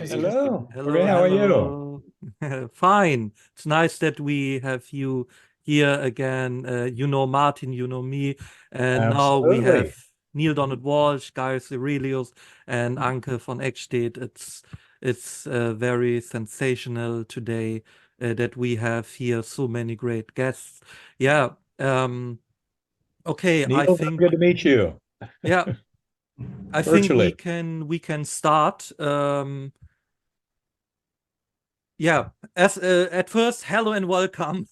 Hello. Hello, Hooray, how are you? hello. Fine. It's nice that we have you here again. You know Martin, you know me, and now we have Absolutely. Neale Donald Walsch, Guyus Seralius, and Anke von Eckstaedt. It's very sensational today that we have here so many great guests. Yeah. Okay. I Neil, think good to meet you yeah. I think virtually. we can start. Yeah, as at first, hello and welcome.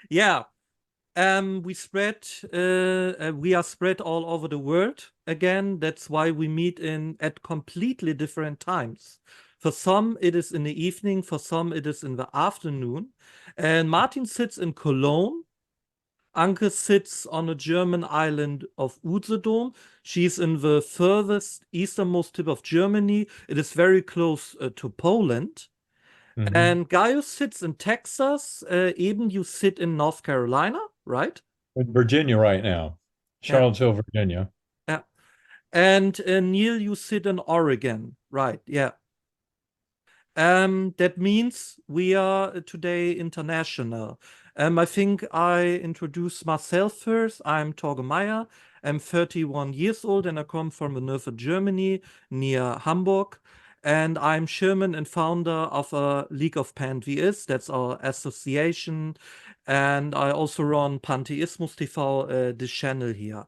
Yeah, we are spread all over the world again. That's why we meet in at completely different times. For some, it is in the evening. For some, it is in the afternoon. And Martin sits in Cologne. Anke sits on a German island of Usedom. She's in the furthest easternmost tip of Germany. It is very close to Poland. Mhm. And Guyus sits in Texas. Eben, you sit in North Carolina, right? In Virginia right now, Yeah, Charlottesville, Virginia. yeah. And Neal, you sit in Oregon, right? Yeah. That means we are today international. I think I introduce myself first. I'm Torge Meyer. I'm 31 years old and I come from the north of Germany near Hamburg. And I'm chairman and founder of a League of Pantheists. That's our association. And I also run Pantheismus TV, this channel here.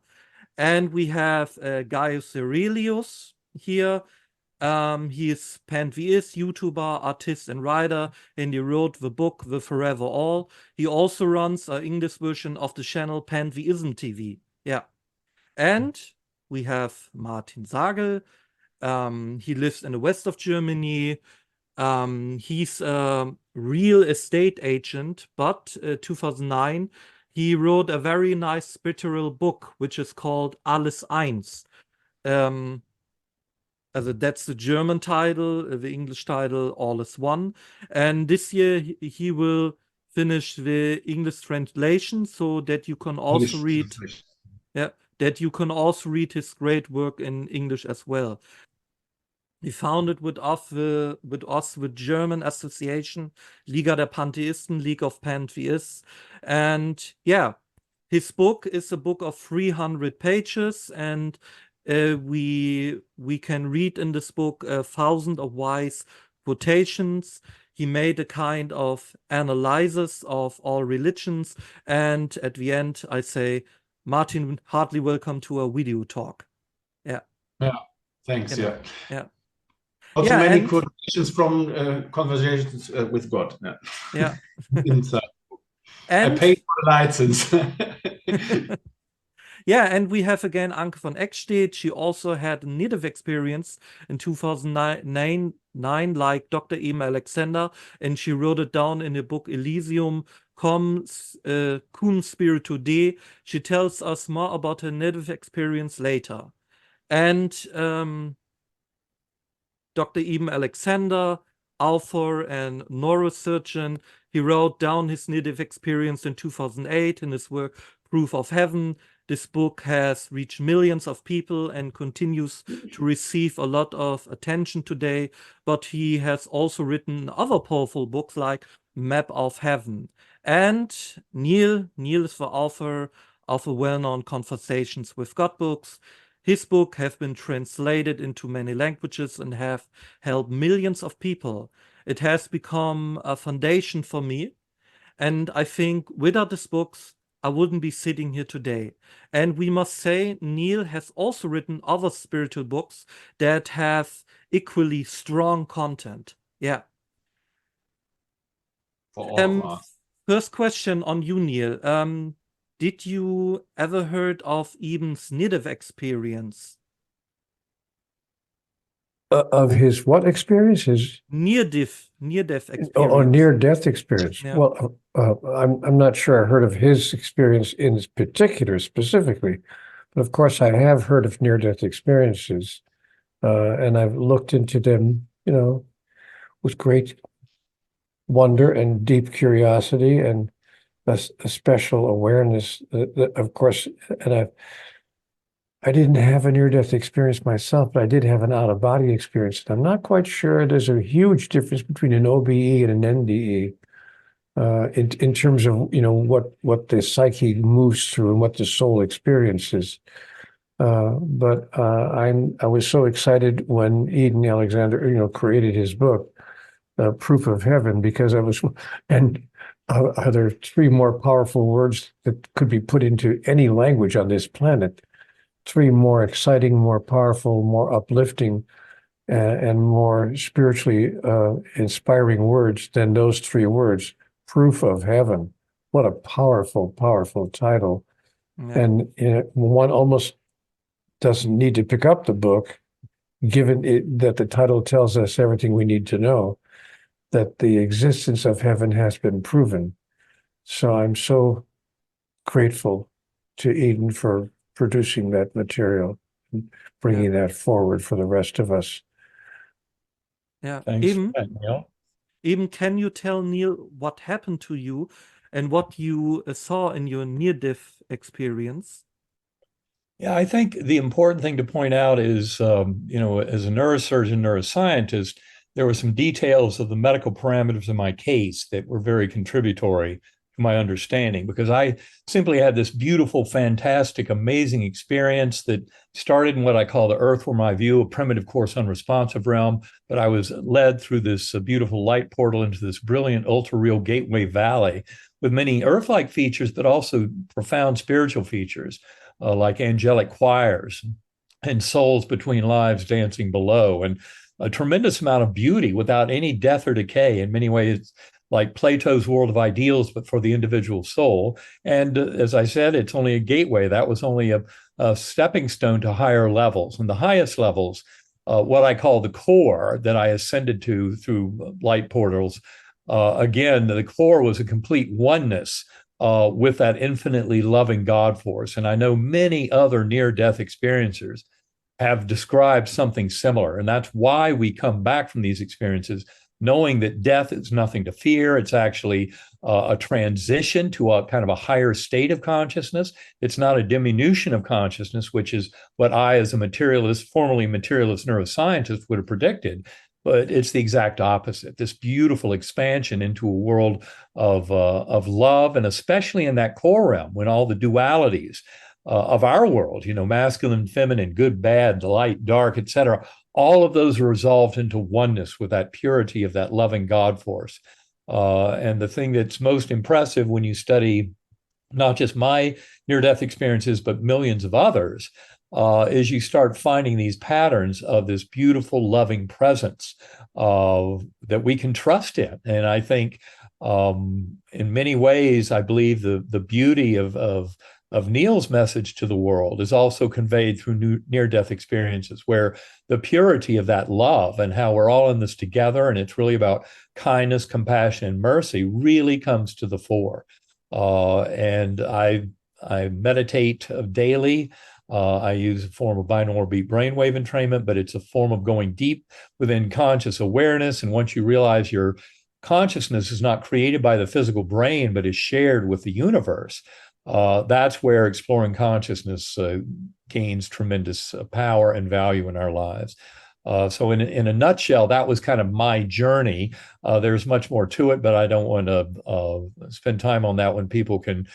And we have Guyus Seralius here. He is pantheist, YouTuber, artist, and writer, and he wrote the book The Forever All. He also runs an English version of the channel Pantheism TV. Yeah. And we have Martin Sagel. He lives in the west of Germany. He's a real estate agent, but 2009, he wrote a very nice spiritual book, which is called Alles Eins. That's the German title, the English title, All is One. And this year he will finish the English translation so that you can also read, that you can also read his great work in English as well. He founded with us the German Association, Liga der Pantheisten, League of Pantheists. And yeah, his book is a book of 300 pages, and we can read in this book 1,000 of wise quotations. He made a kind of analysis of all religions, and at the end, I say, Martin, heartily welcome to our video talk. Yeah. Yeah. Thanks. You know, Yeah. Yeah. Also Yeah, many and- quotations from conversations with God. Yeah. Yeah. Inside. I And paid for the license. yeah, and we have again Anke von Eckstaedt. She also had a native experience in 2009, like Dr. Eben Alexander, and she wrote it down in the book Elysium, cum spiritu de. She tells us more about her native experience later. And Dr. Eben Alexander, author and neurosurgeon, he wrote down his native experience in 2008 in his work Proof of Heaven. This book has reached millions of people and continues to receive a lot of attention today, but he has also written other powerful books like Map of Heaven. And Neal is the author of the well-known Conversations with God books. His book have been translated into many languages and have helped millions of people. It has become a foundation for me. And I think without these books, I wouldn't be sitting here today. And we must say, Neal has also written other spiritual books that have equally strong content. Yeah. For all of us. First question on you, Neal. Did you ever heard of Eben's native experience? Of his what experience? His Near-death experience. near-death experience. Yeah. Well, I'm not sure I heard of his experience in particular specifically, but of course I have heard of near-death experiences, and I've looked into them, with great wonder and deep curiosity and a special awareness. That, of course, and I didn't have a near-death experience myself, but I did have an out-of-body experience. I'm not quite sure there's a huge difference between an OBE and an NDE in terms of what the psyche moves through and what the soul experiences. But I was so excited when Eden Alexander created his book, Proof of Heaven, because are there three more powerful words that could be put into any language on this planet? Three more exciting, more powerful, more uplifting, and more spiritually inspiring words than those three words. Proof of Heaven. What a powerful, powerful title. Yeah. And one almost doesn't need to pick up the book, given that the title tells us everything we need to know, that the existence of heaven has been proven. So I'm so grateful to Eden for producing that material, bringing that forward for the rest of us. Yeah. Thanks for Eben, that, Neal. Eben, can you tell Neal what happened to you and what you saw in your near-death experience? Yeah, I think the important thing to point out is, as a neurosurgeon, neuroscientist, there were some details of the medical parameters in my case that were very contributory to my understanding, because I simply had this beautiful, fantastic, amazing experience that started in what I call the earthworm eye view, a primitive course unresponsive realm, but I was led through this beautiful light portal into this brilliant ultra-real gateway valley with many earth-like features, but also profound spiritual features. Like angelic choirs and souls between lives dancing below, and a tremendous amount of beauty without any death or decay. In many ways, like Plato's world of ideals, but for the individual soul. And as I said, it's only a gateway. That was only a stepping stone to higher levels. And the highest levels, what I call the core that I ascended to through light portals, again, the core was a complete oneness with that infinitely loving God force. And I know many other near-death experiencers have described something similar. And that's why we come back from these experiences knowing that death is nothing to fear. It's actually a transition to a kind of a higher state of consciousness. It's not a diminution of consciousness, which is what I, as a materialist, formerly materialist neuroscientist, would have predicted. But it's the exact opposite, this beautiful expansion into a world of love, and especially in that core realm, when all the dualities of our world, masculine, feminine, good, bad, light, dark, etc., all of those are resolved into oneness with that purity of that loving God force. And the thing that's most impressive when you study not just my near-death experiences, but millions of others, is you start finding these patterns of this beautiful, loving presence that we can trust in. And I think in many ways, I believe the beauty of Neal's message to the world is also conveyed through near-death experiences, where the purity of that love and how we're all in this together, and it's really about kindness, compassion, and mercy, really comes to the fore. And I meditate daily. I use a form of binaural beat brainwave entrainment, but it's a form of going deep within conscious awareness. And once you realize your consciousness is not created by the physical brain, but is shared with the universe, that's where exploring consciousness gains tremendous power and value in our lives. So in a nutshell, that was kind of my journey. There's much more to it, but I don't want to spend time on that when people can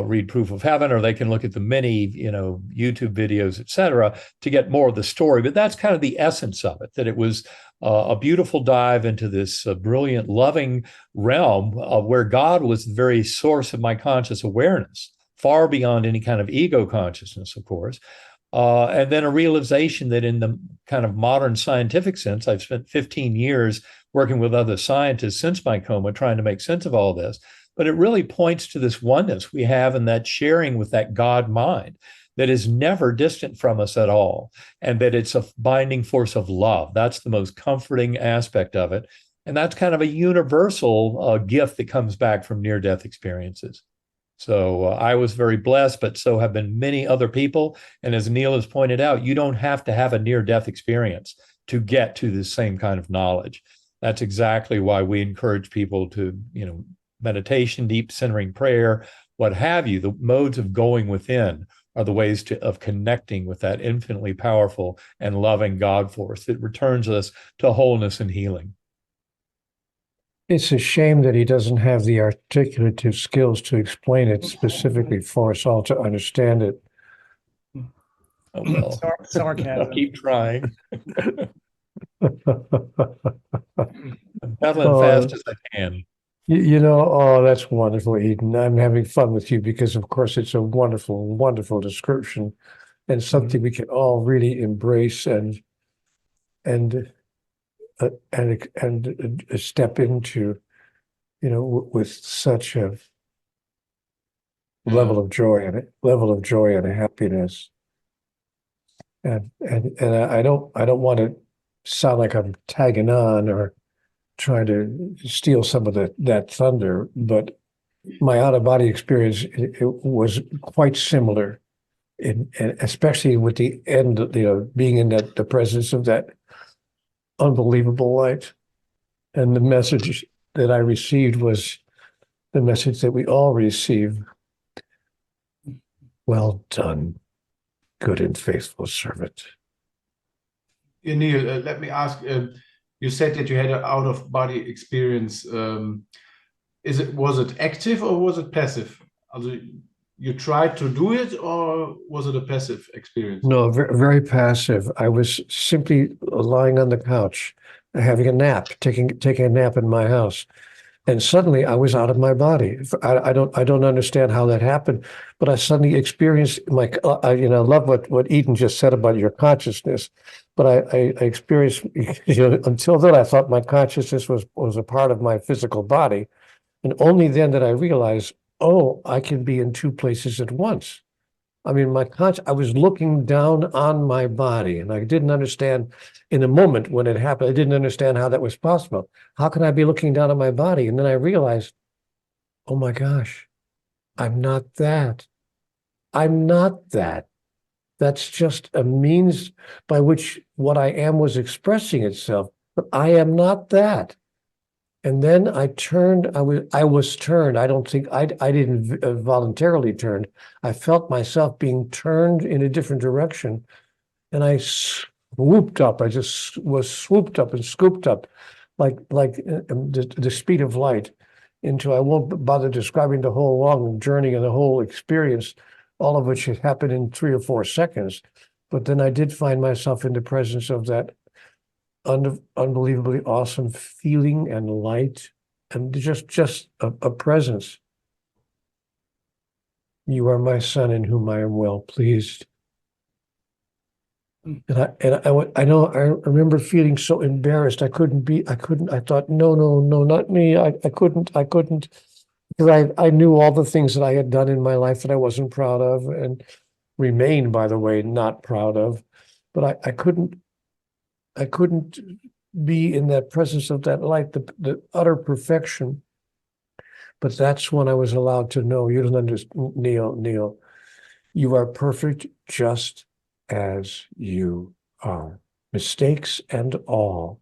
read Proof of Heaven, or they can look at the many, YouTube videos, et cetera, to get more of the story. But that's kind of the essence of it, that it was a beautiful dive into this brilliant, loving realm where God was the very source of my conscious awareness, far beyond any kind of ego consciousness, of course. And then a realization that in the kind of modern scientific sense, I've spent 15 years working with other scientists since my coma, trying to make sense of all this. But it really points to this oneness we have in that sharing with that God mind that is never distant from us at all, and that it's a binding force of love. That's the most comforting aspect of it. And that's kind of a universal gift that comes back from near-death experiences. So I was very blessed, but so have been many other people. And as Neal has pointed out, you don't have to have a near-death experience to get to this same kind of knowledge. That's exactly why we encourage people to, meditation, deep centering prayer, what have you, the modes of going within are the ways of connecting with that infinitely powerful and loving God force that returns us to wholeness and healing. It's a shame that he doesn't have the articulative skills to explain it specifically for us all to understand it. Oh, well, Sarcasm. I'll keep trying. I'm pedaling Oh, fast as I can. You know, oh, that's wonderful, Eden. I'm having fun with you because, of course, it's a wonderful, wonderful description and something we can all really embrace and step into, you know, with such a level of joy and happiness. And I don't want to sound like I'm tagging on or trying to steal some of that thunder, but my out-of-body experience it was quite similar, and especially with the end, you know, being in the presence of that unbelievable light. And the message that I received was the message that we all receive. Well done, good and faithful servant. Neal, let me ask, you said that you had an out-of-body experience. Was it active or was it passive? Also, you tried to do it, or was it a passive experience? No, very passive. I was simply lying on the couch, having a nap, taking a nap in my house, and suddenly I was out of my body. I don't understand how that happened, but I suddenly experienced I love what Eden just said about your consciousness, but I experienced, you know, until then I thought my consciousness was a part of my physical body, and only then did I realize, oh, I can be in two places at once. I mean, I was looking down on my body, and I didn't understand in a moment when it happened. I didn't understand how that was possible. How can I be looking down on my body? And then I realized, oh my gosh, I'm not that. I'm not that. That's just a means by which what I am was expressing itself, but I am not that. And then I turned, I was turned. I don't think, I didn't voluntarily turn. I felt myself being turned in a different direction. And I swooped up. I just was swooped up and scooped up like the speed of light into, I won't bother describing the whole long journey and the whole experience, all of which had happened in 3 or 4 seconds. But then I did find myself in the presence of that unbelievably awesome feeling and light and just a presence. You are my son in whom I am well pleased. And I remember feeling so embarrassed. I thought, no, not me. I couldn't, because I knew all the things that I had done in my life that I wasn't proud of and remain, by the way, not proud of. But I couldn't be in that presence of that light, the utter perfection. But that's when I was allowed to know, you don't understand, Neal, you are perfect just as you are, mistakes and all.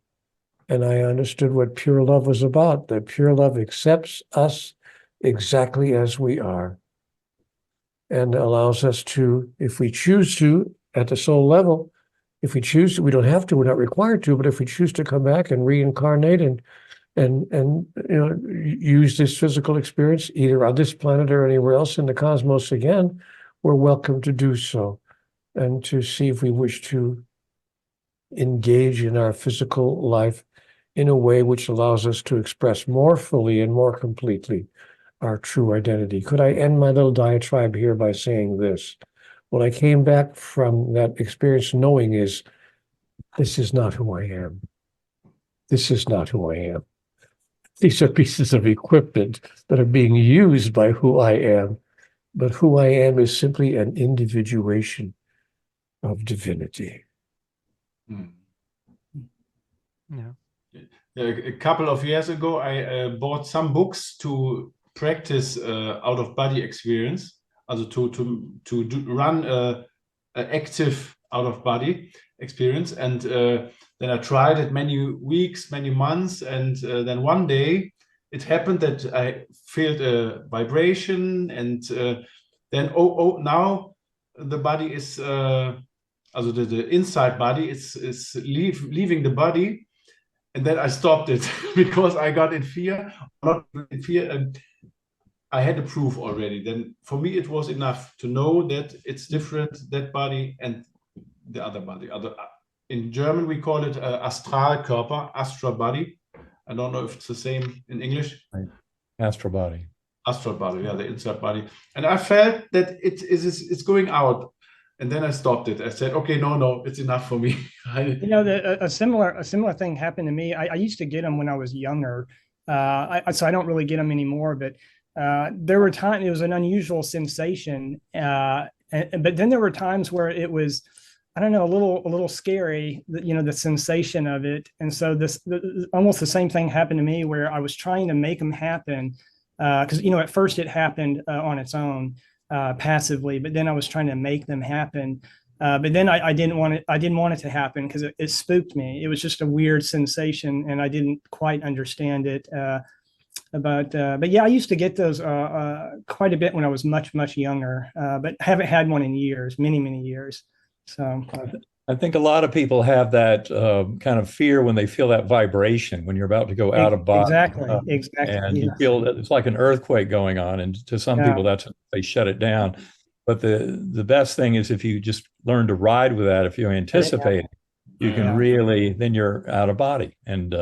And I understood what pure love was about, that pure love accepts us exactly as we are and allows us to, if we choose to, at the soul level, if we choose to, we don't have to, we're not required to, but if we choose to come back and reincarnate and you know, use this physical experience either on this planet or anywhere else in the cosmos again, we're welcome to do so and to see if we wish to engage in our physical life in a way which allows us to express more fully and more completely our true identity. Could I end my little diatribe here by saying this? What I came back from that experience knowing is, this is not who I am. This is not who I am. These are pieces of equipment that are being used by who I am, but who I am is simply an individuation of divinity. Yeah. A couple of years ago, I bought some books to practice out-of-body experience, also to run a active out-of-body experience. And then I tried it many weeks, many months, and then one day it happened that I felt a vibration, and then now the body is, also the inside body is leaving the body. And then I stopped it because I got in fear, not in fear, and I had the proof already. Then for me, it was enough to know that it's different, that body and the other body. In German, we call it Astralkörper, astral body. I don't know if it's the same in English. Right. Astral body. Astral body, yeah, the inside body. And I felt that it's going out. And then I stopped it. I said, okay, no, it's enough for me. You know, a similar thing happened to me. I used to get them when I was younger. So I don't really get them anymore, but there were times it was an unusual sensation. But then there were times where it was, I don't know, a little scary, you know, the sensation of it. And so almost the same thing happened to me where I was trying to make them happen. Because, you know, at first it happened on its own. Passively, but then I was trying to make them happen. But then I didn't want it to happen because it spooked me. It was just a weird sensation, and I didn't quite understand it. But yeah, I used to get those quite a bit when I was much younger. But haven't had one in years, many years. So I think a lot of people have that kind of fear when they feel that vibration when you're about to go out of body. Exactly. And you feel that it's like an earthquake going on. And to some people, they shut it down. But the best thing is if you just learn to ride with that, if you anticipate it, you can really, then you're out of body. And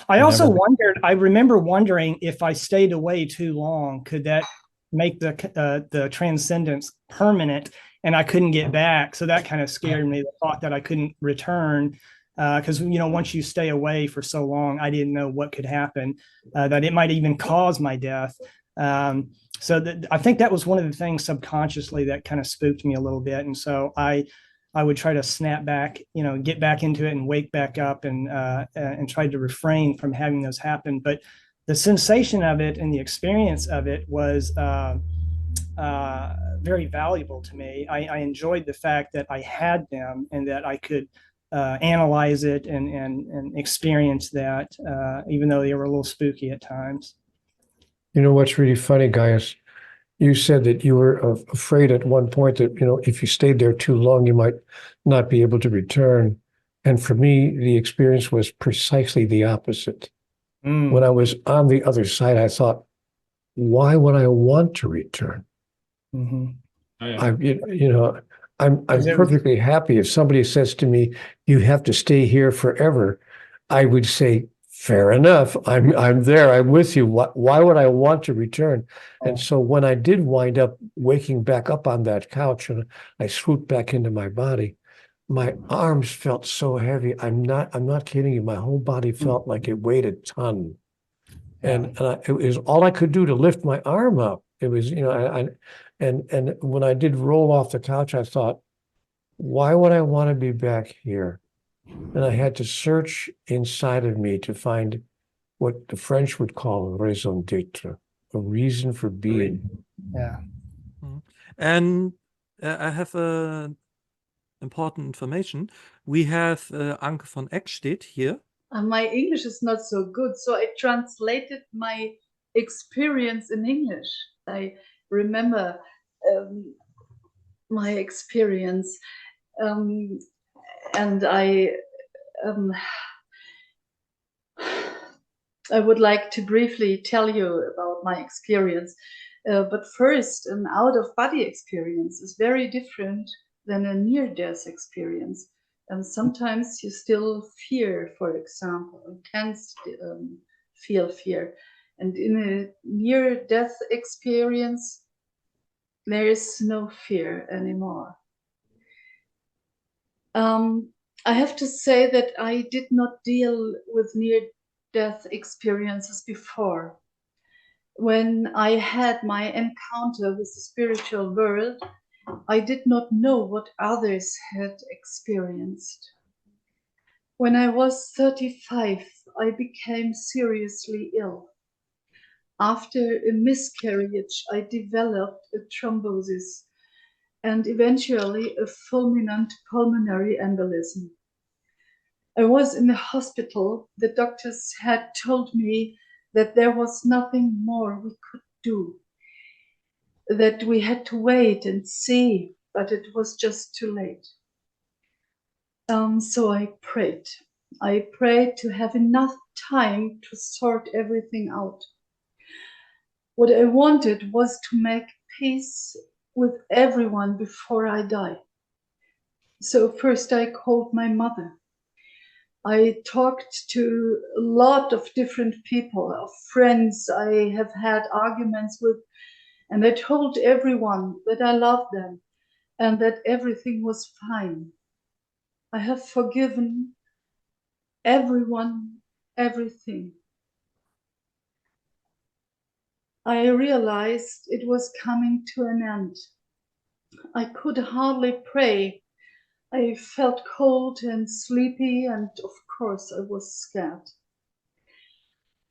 I also wondered, I remember wondering if I stayed away too long, could that make the transcendence permanent? And I couldn't get back. So that kind of scared me, the thought that I couldn't return. Because, you know, once you stay away for so long, I didn't know what could happen, that it might even cause my death. So I think that was one of the things subconsciously that kind of spooked me a little bit. And so I would try to snap back, you know, get back into it and wake back up and tried to refrain from having those happen. But the sensation of it and the experience of it was very valuable to me. I enjoyed the fact that I had them and that I could analyze it and experience that, even though they were a little spooky at times. You know what's really funny, Guyus? You said that you were afraid at one point that, you know, if you stayed there too long, you might not be able to return. And for me, the experience was precisely the opposite. When I was on the other side, I thought, why would I want to return? I'm perfectly happy if somebody says to me, you have to stay here forever. I would say, fair enough. I'm there. I'm with you. Why would I want to return? And so when I did wind up waking back up on that couch and I swooped back into my body, my arms felt so heavy. I'm not kidding you. My whole body felt like it weighed a ton. And it was all I could do to lift my arm up. It was, you know, and when I did roll off the couch, I thought, why would I want to be back here? And I had to search inside of me to find what the French would call raison d'être, a reason for being. Yeah. And I have important information. We have Anke von Eckstaedt here. My English is not so good, so I translated my experience in English. I remember my experience, and I would like to briefly tell you about my experience. But first, an out-of-body experience is very different than a near-death experience. And sometimes you still fear, for example, can feel fear. And in a near-death experience, there is no fear anymore. I have to say that I did not deal with near-death experiences before. When I had my encounter with the spiritual world, I did not know what others had experienced. When I was 35, I became seriously ill. After a miscarriage, I developed a thrombosis and eventually a fulminant pulmonary embolism. I was in the hospital. The doctors had told me that there was nothing more we could do, that we had to wait and see, but it was just too late. So I prayed. I prayed to have enough time to sort everything out. What I wanted was to make peace with everyone before I die. So first I called my mother. I talked to a lot of different people, of friends I have had arguments with, and I told everyone that I loved them and that everything was fine. I have forgiven everyone, everything. I realized it was coming to an end. I could hardly pray. I felt cold and sleepy, and of course I was scared.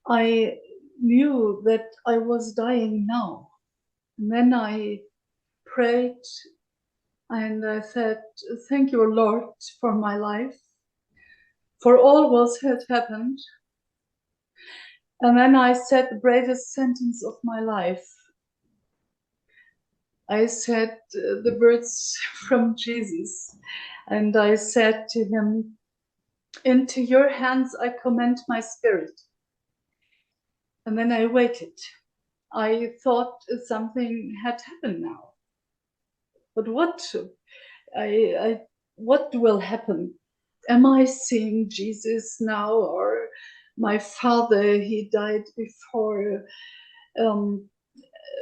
I knew that I was dying now. And then I prayed and I said, thank you, Lord, for my life, for all what had happened. And then I said the bravest sentence of my life. I said the words from Jesus, and I said to him, into your hands I commend my spirit. And then I waited. I thought something had happened now. But what will happen? Am I seeing Jesus now, or my father, he died before,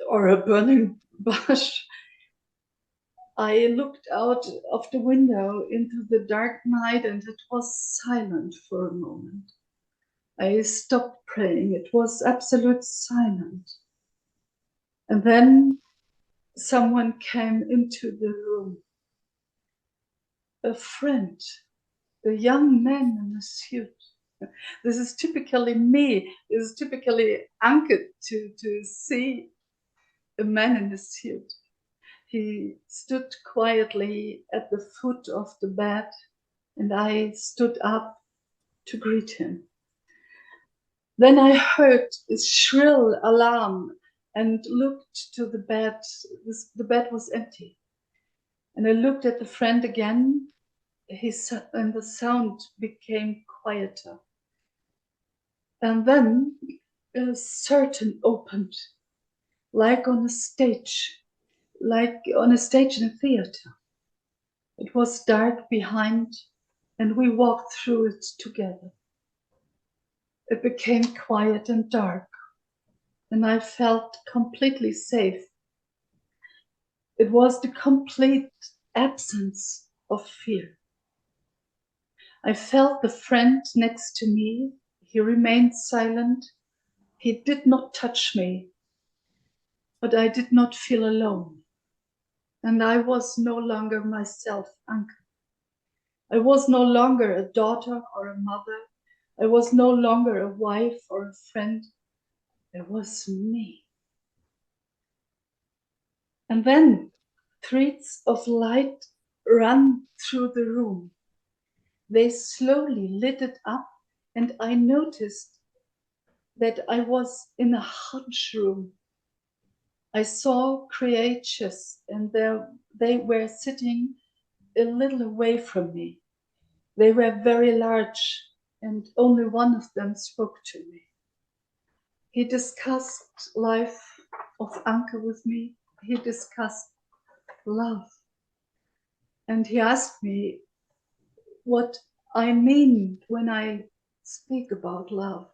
or a burning bush? I looked out of the window into the dark night, and it was silent for a moment. I stopped praying. It was absolute silence. And then someone came into the room. A friend, a young man in a suit. This is typically me. This is typically Anke to see a man in a suit. He stood quietly at the foot of the bed, and I stood up to greet him. Then I heard a shrill alarm and looked to the bed. The bed was empty. And I looked at the friend again, and the sound became quieter. And then a curtain opened, like on a stage in a theater. It was dark behind, and we walked through it together. It became quiet and dark, and I felt completely safe. It was the complete absence of fear. I felt the friend next to me. He remained silent. He did not touch me, but I did not feel alone. And I was no longer myself, Anke. I was no longer a daughter or a mother. I was no longer a wife or a friend. It was me. And then threads of light ran through the room. They slowly lit it up, and I noticed that I was in a huge room. I saw creatures, and they were sitting a little away from me. They were very large, and only one of them spoke to me. He discussed life of Anke with me. He discussed love. And he asked me what I mean when I speak about love.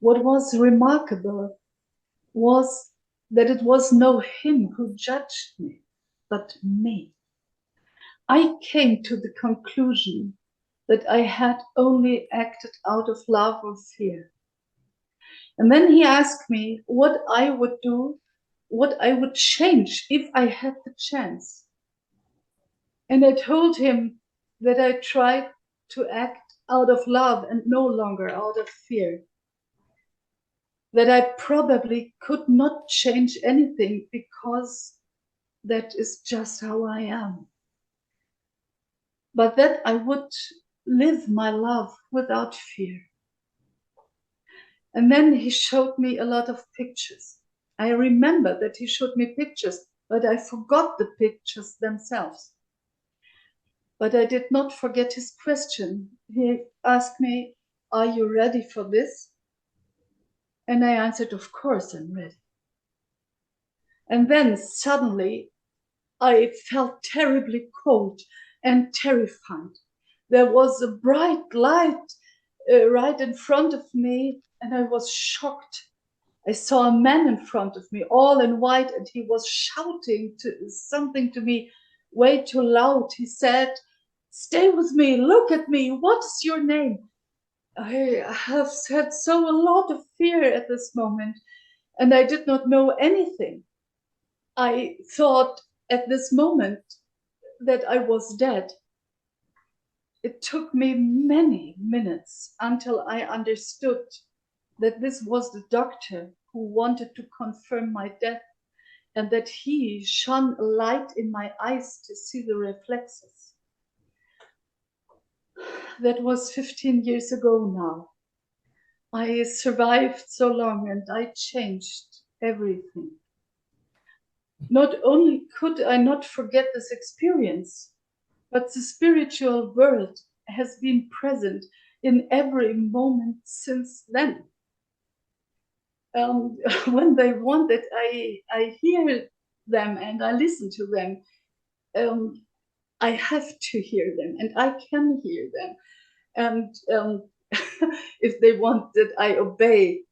What was remarkable was that it was no him who judged me, but me. I came to the conclusion that I had only acted out of love or fear. And then he asked me what I would do, what I would change if I had the chance. And I told him that I tried to act out of love and no longer out of fear. That I probably could not change anything because that is just how I am. But that I would live my love without fear. And then he showed me a lot of pictures. I remember that he showed me pictures but I forgot the pictures themselves. But I did not forget his question. He asked me, "Are you ready for this?" And I answered, "Of course I'm ready." And then suddenly I felt terribly cold and terrified. There was a bright light right in front of me, and I was shocked. I saw a man in front of me, all in white, and he was shouting something to me way too loud. He said, "Stay with me, look at me, what is your name?" I have had so a lot of fear at this moment, and I did not know anything. I thought at this moment that I was dead. It took me many minutes until I understood that this was the doctor who wanted to confirm my death, and that he shone a light in my eyes to see the reflexes. That was 15 years ago now. I survived so long and I changed everything. Not only could I not forget this experience, but the spiritual world has been present in every moment since then. When they want that, I hear them and I listen to them. I have to hear them, and I can hear them. And if they want that I obey,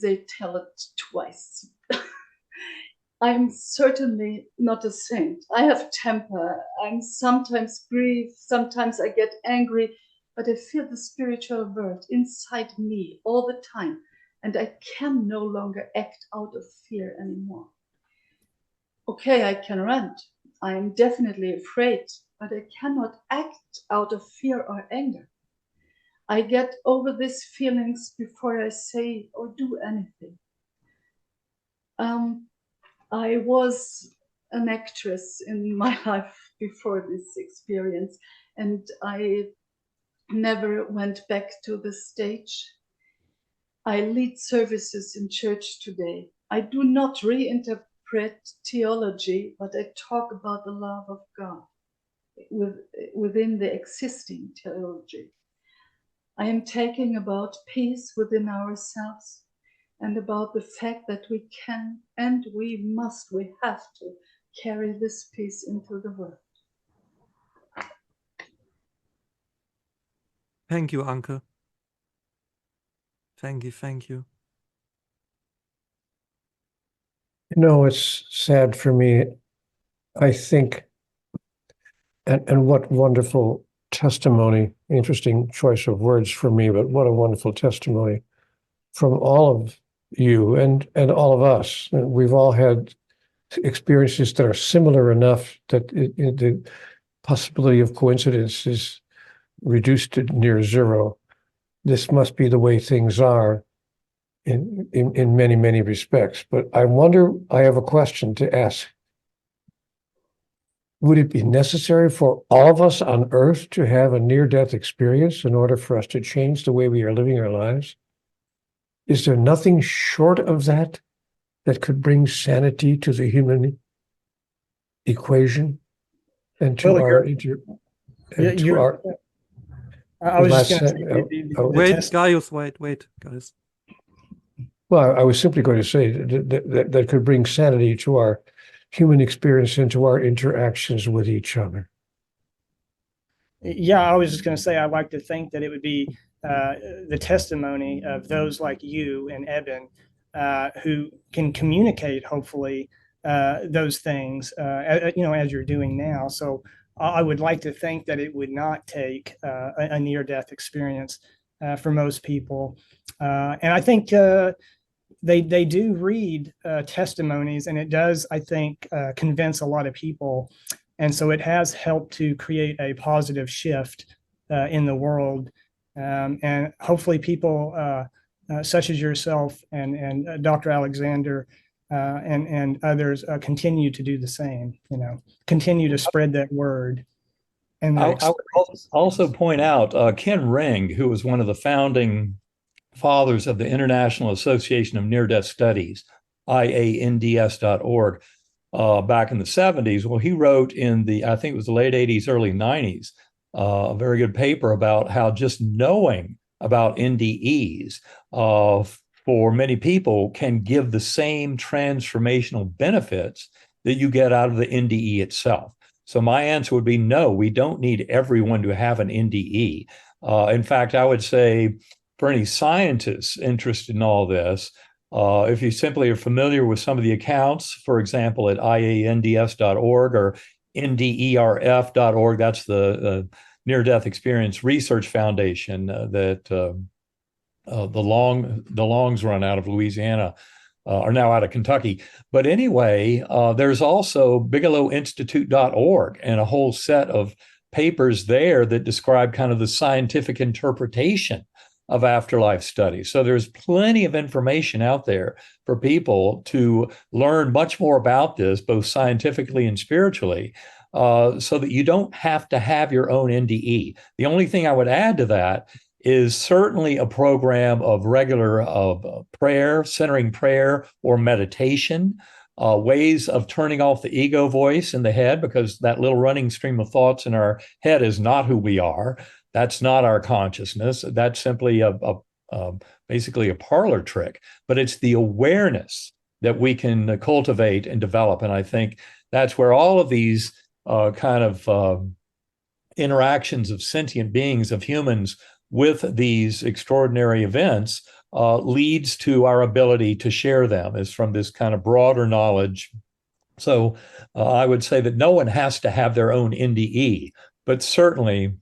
they tell it twice. I'm certainly not a saint. I have temper. I'm sometimes grieve, sometimes I get angry, but I feel the spiritual world inside me all the time, and I can no longer act out of fear anymore. Okay, I can rant. I am definitely afraid, but I cannot act out of fear or anger. I get over these feelings before I say or do anything. I was an actress in my life before this experience, and I never went back to the stage. I lead services in church today. I do not reinterpret theology, but I talk about the love of God within the existing theology. I am talking about peace within ourselves, and about the fact that we can and we have to carry this peace into the world. Thank you, Anke. Thank you, thank you. You know, it's sad for me. I think, and what wonderful testimony, interesting choice of words for me, but what a wonderful testimony from all of you and all of us. We've all had experiences that are similar enough that the possibility of coincidence is reduced to near zero. This must be the way things are in many, many respects. But I wonder, I have a question to ask. Would it be necessary for all of us on Earth to have a near-death experience in order for us to change the way we are living our lives? Is there nothing short of that that could bring sanity to the human equation and to our I was just going to say, wait, Guyus. Well, I was simply going to say that could bring sanity to our human experience and to our interactions with each other. Yeah, I was just going to say, I'd like to think that it would be the testimony of those like you and Eben who can communicate, hopefully, those things, as you're doing now. So I would like to think that it would not take a near-death experience for most people. And I think they do read testimonies, and it does, I think, convince a lot of people. And so it has helped to create a positive shift in the world. And hopefully people such as yourself and Dr. Alexander and others continue to do the same, continue to spread that word. And I would also point out Ken Ring, who was one of the founding fathers of the International Association of Near-Death Studies, IANDS.org. back in the 70s. Well, he wrote in I think it was the late 80s, early 90s, a very good paper about how just knowing about NDEs for many people can give the same transformational benefits that you get out of the NDE itself. So my answer would be no, we don't need everyone to have an NDE. In fact, I would say for any scientists interested in all this, if you simply are familiar with some of the accounts, for example, at iands.org or nderf.org, that's the Near-Death Experience Research Foundation that the Longs run out of Louisiana, are now out of Kentucky. But anyway, there's also bigelowinstitute.org and a whole set of papers there that describe kind of the scientific interpretation of afterlife studies. So there's plenty of information out there for people to learn much more about this, both scientifically and spiritually, so that you don't have to have your own NDE. The only thing I would add to that is certainly a program of regular prayer, centering prayer or meditation, ways of turning off the ego voice in the head, because that little running stream of thoughts in our head is not who we are. That's not our consciousness. That's simply basically a parlor trick, but it's the awareness that we can cultivate and develop. And I think that's where all of these kind of interactions of sentient beings, of humans, with these extraordinary events leads to our ability to share them, is from this kind of broader knowledge. So I would say that no one has to have their own NDE, but certainly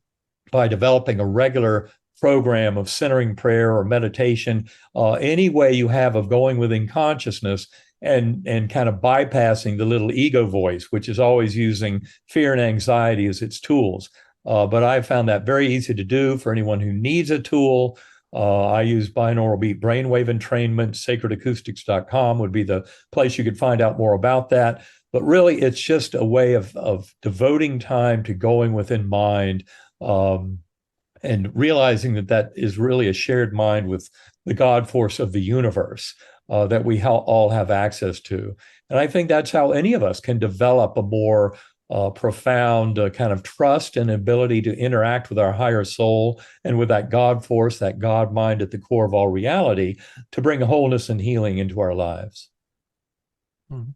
by developing a regular program of centering prayer or meditation, any way you have of going within consciousness and kind of bypassing the little ego voice, which is always using fear and anxiety as its tools. But I found that very easy to do for anyone who needs a tool. I use binaural beat brainwave entrainment. Sacredacoustics.com would be the place you could find out more about that. But really, it's just a way of devoting time to going within mind and realizing that is really a shared mind with the God force of the universe that we all have access to. And I think that's how any of us can develop a more profound kind of trust and ability to interact with our higher soul and with that God force, that God mind at the core of all reality, to bring wholeness and healing into our lives. Mhm.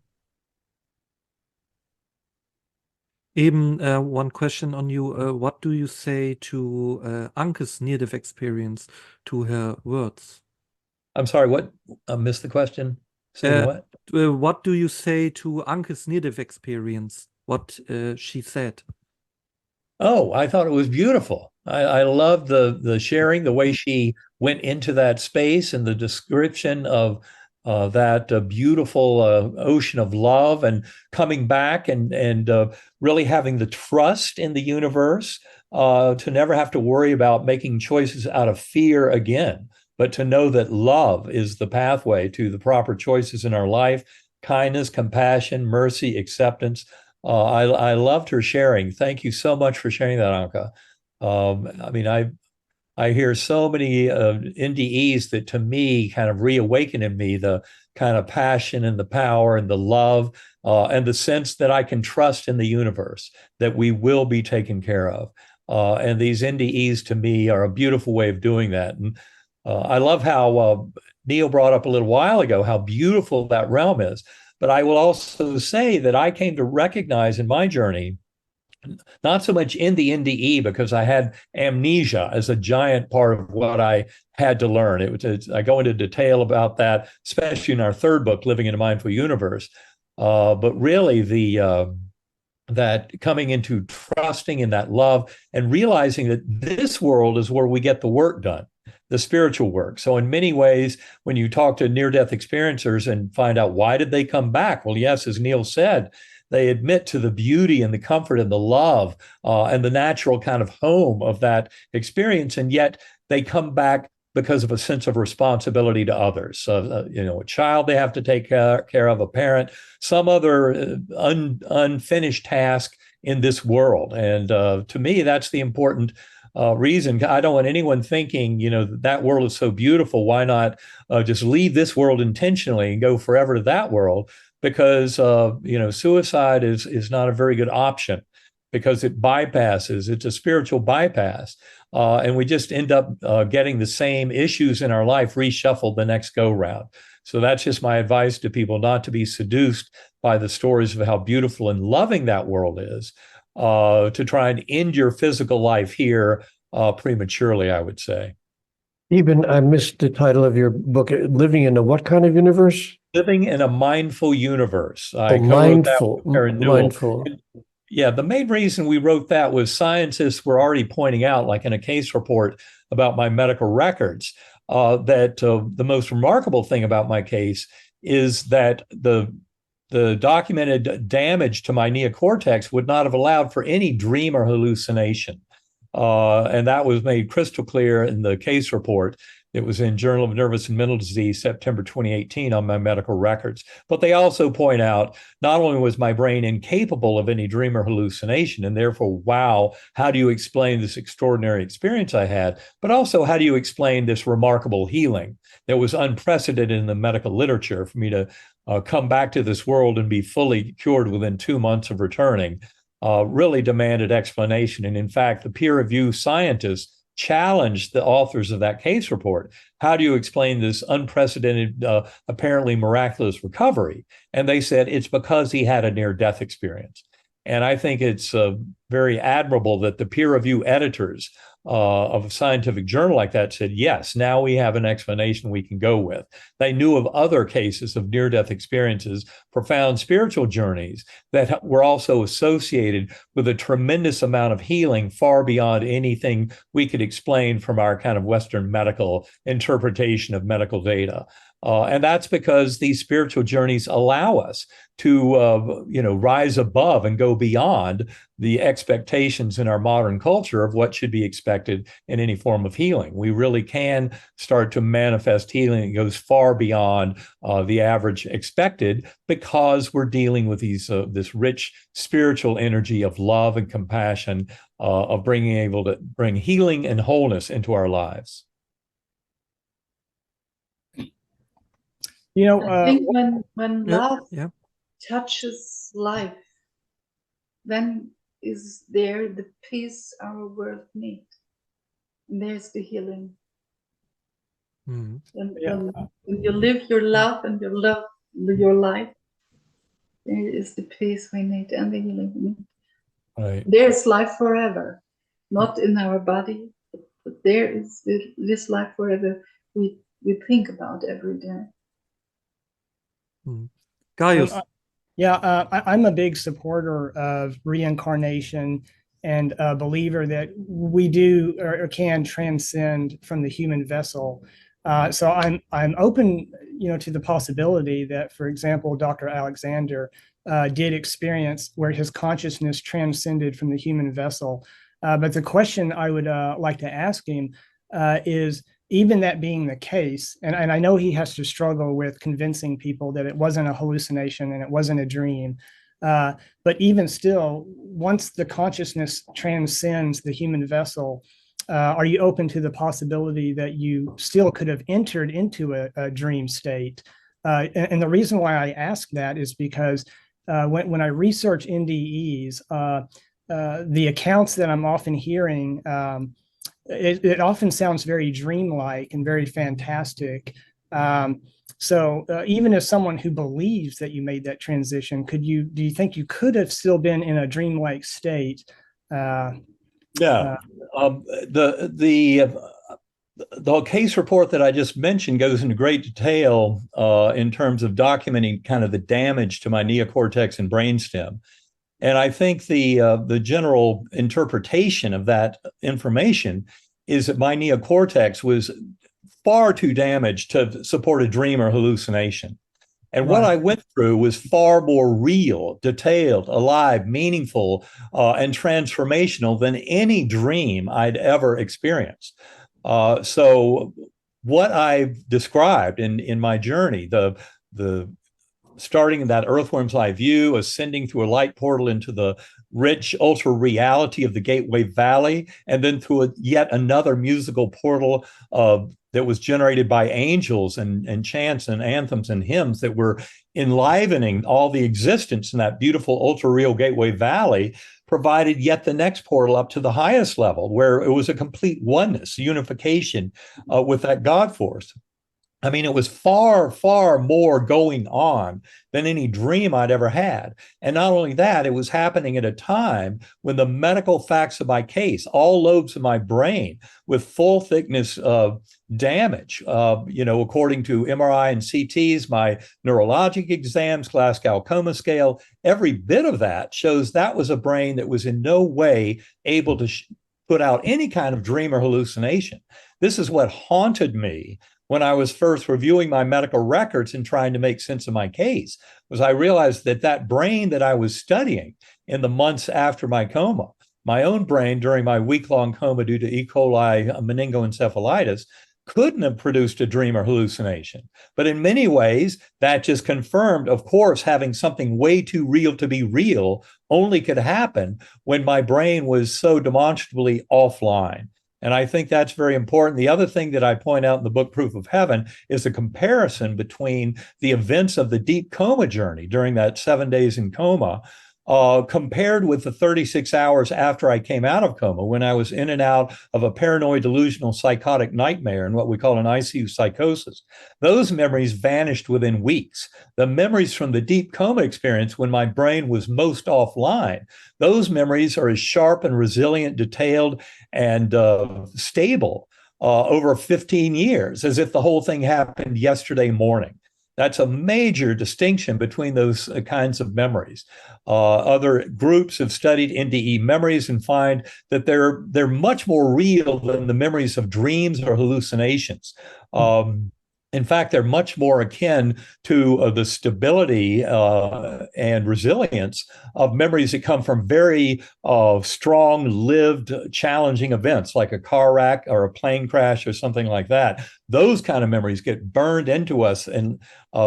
Eben, one question on you. What do you say to Anke's near-death experience, to her words? I'm sorry, what? I missed the question. Say what? What do you say to Anke's near-death experience? What she said? Oh, I thought it was beautiful. I love the sharing, the way she went into that space and the description of that beautiful ocean of love, and coming back and really having the trust in the universe to never have to worry about making choices out of fear again, but to know that love is the pathway to the proper choices in our life: kindness, compassion, mercy, acceptance. I loved her sharing. Thank you so much for sharing that, Anke. I mean, I hear so many NDEs that to me kind of reawaken in me the kind of passion and the power and the love and the sense that I can trust in the universe, that we will be taken care of. And these NDEs to me are a beautiful way of doing that. And I love how Neal brought up a little while ago how beautiful that realm is. But I will also say that I came to recognize in my journey, not so much in the NDE, because I had amnesia as a giant part of what I had to learn. I go into detail about that, especially in our third book, Living in a Mindful Universe. But really, that coming into trusting in that love and realizing that this world is where we get the work done, the spiritual work. So in many ways, when you talk to near-death experiencers and find out why did they come back? Well, yes, as Neal said, they admit to the beauty and the comfort and the love and the natural kind of home of that experience. And yet they come back because of a sense of responsibility to others. So, a child they have to take care of, a parent, some other unfinished task in this world. And to me, that's the important reason. I don't want anyone thinking, that world is so beautiful. Why not just leave this world intentionally and go forever to that world? because suicide is not a very good option because it's a spiritual bypass. And we just end up getting the same issues in our life reshuffled the next go round. So that's just my advice to people, not to be seduced by the stories of how beautiful and loving that world is, to try and end your physical life here prematurely, I would say. Eben, I missed the title of your book, Living in a what kind of universe? Living in a mindful universe. Mindful. Yeah, the main reason we wrote that was scientists were already pointing out, like in a case report about my medical records, that the most remarkable thing about my case is that the documented damage to my neocortex would not have allowed for any dream or hallucination. And that was made crystal clear in the case report. It was in Journal of Nervous and Mental Disease, September 2018, on my medical records. But they also point out not only was my brain incapable of any dream or hallucination, and therefore, wow, how do you explain this extraordinary experience I had? But also, how do you explain this remarkable healing that was unprecedented in the medical literature for me to come back to this world and be fully cured within 2 months of returning? Really demanded explanation. And in fact, the peer review scientists challenged the authors of that case report. How do you explain this unprecedented, apparently miraculous recovery? And they said it's because he had a near-death experience. And I think it's very admirable that the peer review editors of a scientific journal like that said, yes, now we have an explanation we can go with. They knew of other cases of near-death experiences, profound spiritual journeys that were also associated with a tremendous amount of healing far beyond anything we could explain from our kind of Western medical interpretation of medical data. And that's because these spiritual journeys allow us to, rise above and go beyond the expectations in our modern culture of what should be expected in any form of healing. We really can start to manifest healing that goes far beyond the average expected, because we're dealing with this rich spiritual energy of love and compassion, of able to bring healing and wholeness into our lives. I think when love touches life, then is there the peace our world needs. And there's the healing. Mm-hmm. And when you live your love and you love your life, there is the peace we need and the healing we need. Right. There's life forever, not in our body, but there is this life forever we think about every day. Guyus. I'm a big supporter of reincarnation and a believer that we do or can transcend from the human vessel. So I'm open, to the possibility that, for example, Dr. Alexander did experience where his consciousness transcended from the human vessel. But the question I would like to ask him is, even that being the case, and I know he has to struggle with convincing people that it wasn't a hallucination and it wasn't a dream, but even still, once the consciousness transcends the human vessel, are you open to the possibility that you still could have entered into a dream state? And the reason why I ask that is because when I research NDEs, the accounts that I'm often hearing, it often sounds very dreamlike and very fantastic. So even as someone who believes that you made that transition, do you think you could have still been in a dreamlike state? The case report that I just mentioned goes into great detail in terms of documenting kind of the damage to my neocortex and brainstem. And I think the general interpretation of that information is that my neocortex was far too damaged to support a dream or hallucination. And what I went through was far more real, detailed, alive, meaningful, and transformational than any dream I'd ever experienced. So what I've described in my journey, the starting in that earthworm's eye view, ascending through a light portal into the rich ultra reality of the Gateway Valley, and then through yet another musical portal that was generated by angels and chants and anthems and hymns that were enlivening all the existence in that beautiful ultra real Gateway Valley, provided yet the next portal up to the highest level, where it was a complete oneness, unification with that God force. I mean, it was far, far more going on than any dream I'd ever had. And not only that, it was happening at a time when the medical facts of my case, all lobes of my brain with full thickness damage, according to MRI and CTs, my neurologic exams, Glasgow Coma Scale, every bit of that shows that was a brain that was in no way able to put out any kind of dream or hallucination. This is what haunted me when I was first reviewing my medical records and trying to make sense of my case, was I realized that that brain that I was studying in the months after my coma, my own brain during my week-long coma due to E. coli meningoencephalitis, couldn't have produced a dream or hallucination. But in many ways, that just confirmed, of course, having something way too real to be real only could happen when my brain was so demonstrably offline. And I think that's very important. The other thing that I point out in the book, Proof of Heaven, is the comparison between the events of the deep coma journey during that 7 days in coma, compared with the 36 hours after I came out of coma, when I was in and out of a paranoid delusional psychotic nightmare and what we call an ICU psychosis. Those memories vanished within weeks. The memories from the deep coma experience, when my brain was most offline, those memories are as sharp and resilient, detailed, and stable over 15 years, as if the whole thing happened yesterday morning. That's a major distinction between those kinds of memories. Other groups have studied NDE memories and find that they're much more real than the memories of dreams or hallucinations. In fact, they're much more akin to the stability and resilience of memories that come from very strong, lived, challenging events like a car wreck or a plane crash or something like that. Those kind of memories get burned into us and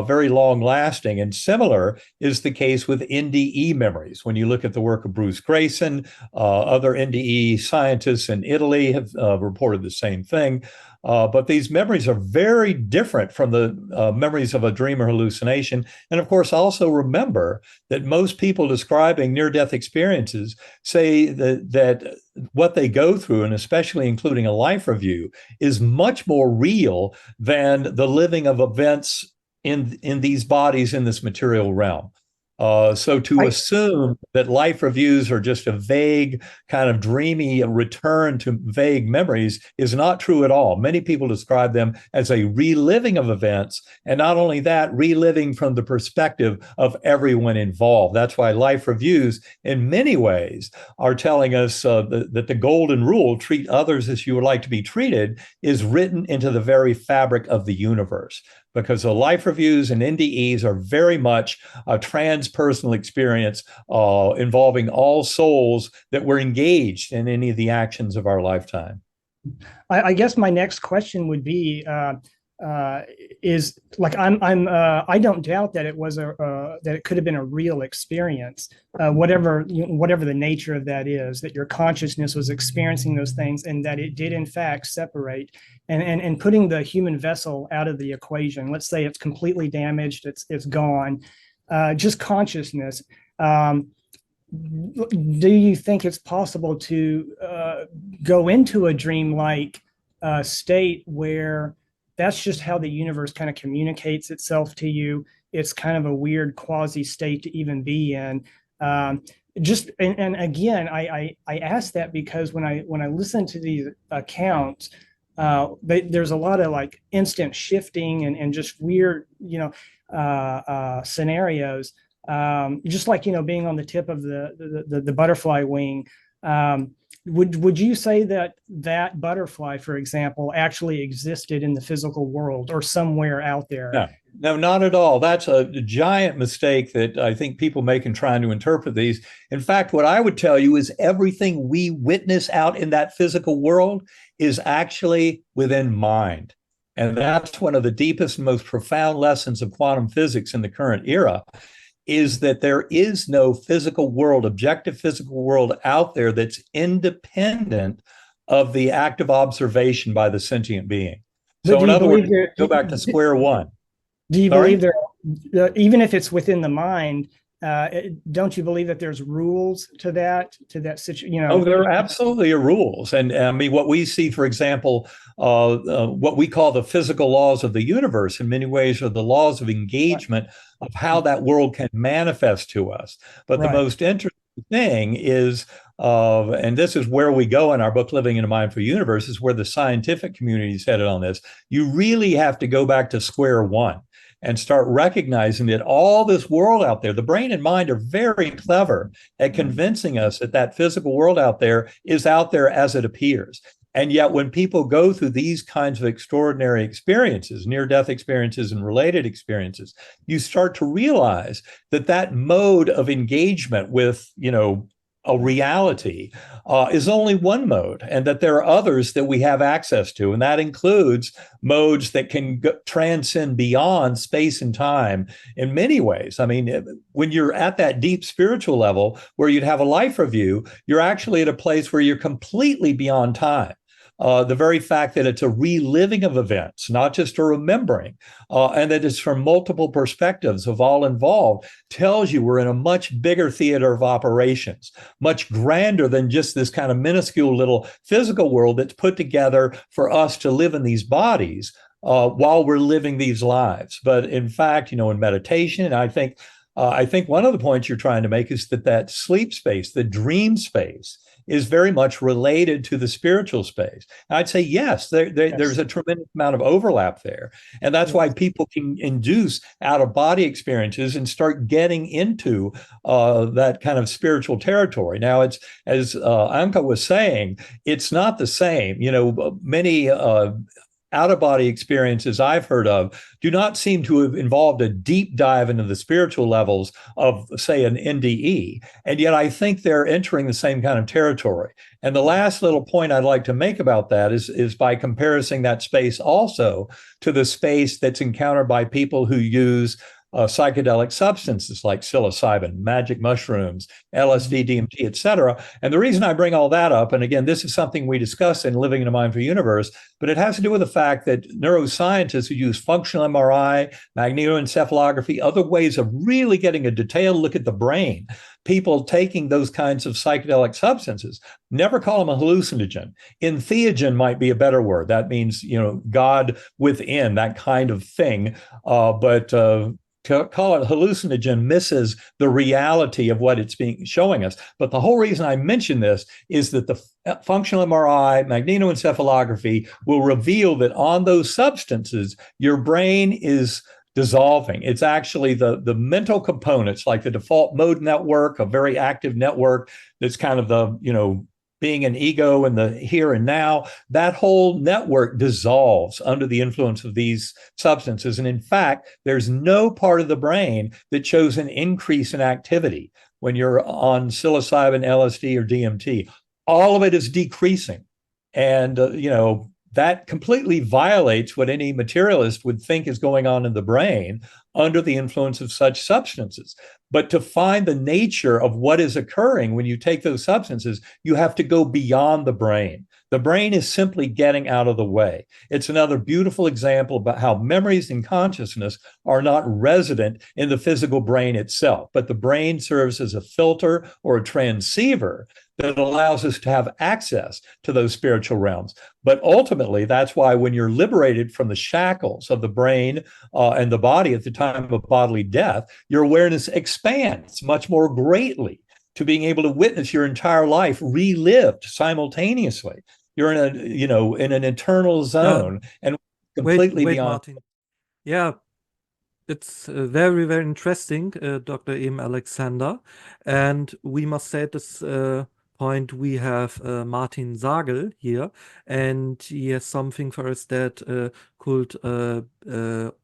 very long lasting. And similar is the case with NDE memories. When you look at the work of Bruce Grayson, other NDE scientists in Italy have reported the same thing. But these memories are very different from the memories of a dream or hallucination. And of course, also remember that most people describing near-death experiences say that what they go through, and especially including a life review, is much more real than the living of events in these bodies in this material realm. So to assume that life reviews are just a vague, kind of dreamy return to vague memories is not true at all. Many people describe them as a reliving of events, and not only that, reliving from the perspective of everyone involved. That's why life reviews, in many ways, are telling us that the golden rule, treat others as you would like to be treated, is written into the very fabric of the universe. Because the life reviews and NDEs are very much a transpersonal experience involving all souls that were engaged in any of the actions of our lifetime. I guess my next question would be, is like I don't doubt that it was that it could have been a real experience, whatever the nature of that is, that your consciousness was experiencing those things, and that it did in fact separate. And putting the human vessel out of the equation, let's say it's completely damaged, it's gone, just consciousness. Do you think it's possible to go into a dreamlike state where that's just how the universe kind of communicates itself to you? It's kind of a weird quasi state to even be in. And again, I ask that because when I listen to these accounts, there's a lot of like instant shifting and just weird, scenarios. Just like, being on the tip of the butterfly wing. Would you say that butterfly, for example, actually existed in the physical world or somewhere out there? No, not at all. That's a giant mistake that I think people make in trying to interpret these. In fact, what I would tell you is everything we witness out in that physical world is actually within mind. And that's one of the deepest and most profound lessons of quantum physics in the current era, is that there is no physical world, objective physical world out there that's independent of the active observation by the sentient being. So in other words, go back to square one. Do you believe there, even if it's within the mind, don't you believe that there's rules to that situation? Oh, there absolutely are rules. And I mean, what we see, for example, what we call the physical laws of the universe in many ways are the laws of engagement of how that world can manifest to us. But the most interesting thing is, and this is where we go in our book, Living in a Mindful Universe, is where the scientific community is headed on this. You really have to go back to square one and start recognizing that all this world out there, the brain and mind are very clever at convincing us that that physical world out there is out there as it appears. And yet when people go through these kinds of extraordinary experiences, near-death experiences and related experiences, you start to realize that that mode of engagement with, a reality is only one mode, and that there are others that we have access to. And that includes modes that can transcend beyond space and time in many ways. I mean, when you're at that deep spiritual level where you'd have a life review, you're actually at a place where you're completely beyond time. The very fact that it's a reliving of events, not just a remembering, and that it's from multiple perspectives of all involved, tells you we're in a much bigger theater of operations, much grander than just this kind of minuscule little physical world that's put together for us to live in these bodies while we're living these lives. But in fact, in meditation, I think one of the points you're trying to make is that sleep space, the dream space, is very much related to the spiritual space. And I'd say, yes, there's a tremendous amount of overlap there. And that's why people can induce out-of-body experiences and start getting into that kind of spiritual territory. Now, it's, as Anke was saying, it's not the same. Many out-of-body experiences I've heard of do not seem to have involved a deep dive into the spiritual levels of, say, an NDE. And yet I think they're entering the same kind of territory. And the last little point I'd like to make about that is by comparing that space also to the space that's encountered by people who use psychedelic substances like psilocybin, magic mushrooms, LSD, DMT, et cetera. And the reason I bring all that up, and again, this is something we discuss in Living in a Mindful Universe, but it has to do with the fact that neuroscientists who use functional MRI, magnetoencephalography, other ways of really getting a detailed look at the brain, people taking those kinds of psychedelic substances, never call them a hallucinogen. Entheogen might be a better word. That means, God within, that kind of thing. But to call it hallucinogen misses the reality of what it's showing us. But the whole reason I mention this is that the functional MRI, magnetoencephalography will reveal that on those substances, your brain is dissolving. It's actually the mental components, like the default mode network, a very active network that's kind of the, being an ego in the here and now, that whole network dissolves under the influence of these substances. And in fact, there's no part of the brain that shows an increase in activity when you're on psilocybin, LSD, or DMT. All of it is decreasing. And, that completely violates what any materialist would think is going on in the brain under the influence of such substances. But to find the nature of what is occurring when you take those substances, you have to go beyond the brain. The brain is simply getting out of the way. It's another beautiful example about how memories and consciousness are not resident in the physical brain itself, but the brain serves as a filter or a transceiver that allows us to have access to those spiritual realms. But ultimately, that's why when you're liberated from the shackles of the brain and the body at the time of bodily death, your awareness expands much more greatly to being able to witness your entire life relived simultaneously. You're in an eternal zone and completely wait, beyond. Martin. Yeah, it's very, very interesting, Dr. Eben Alexander. And we must say at this point, we have Martin Sagel here, and he has something for us that could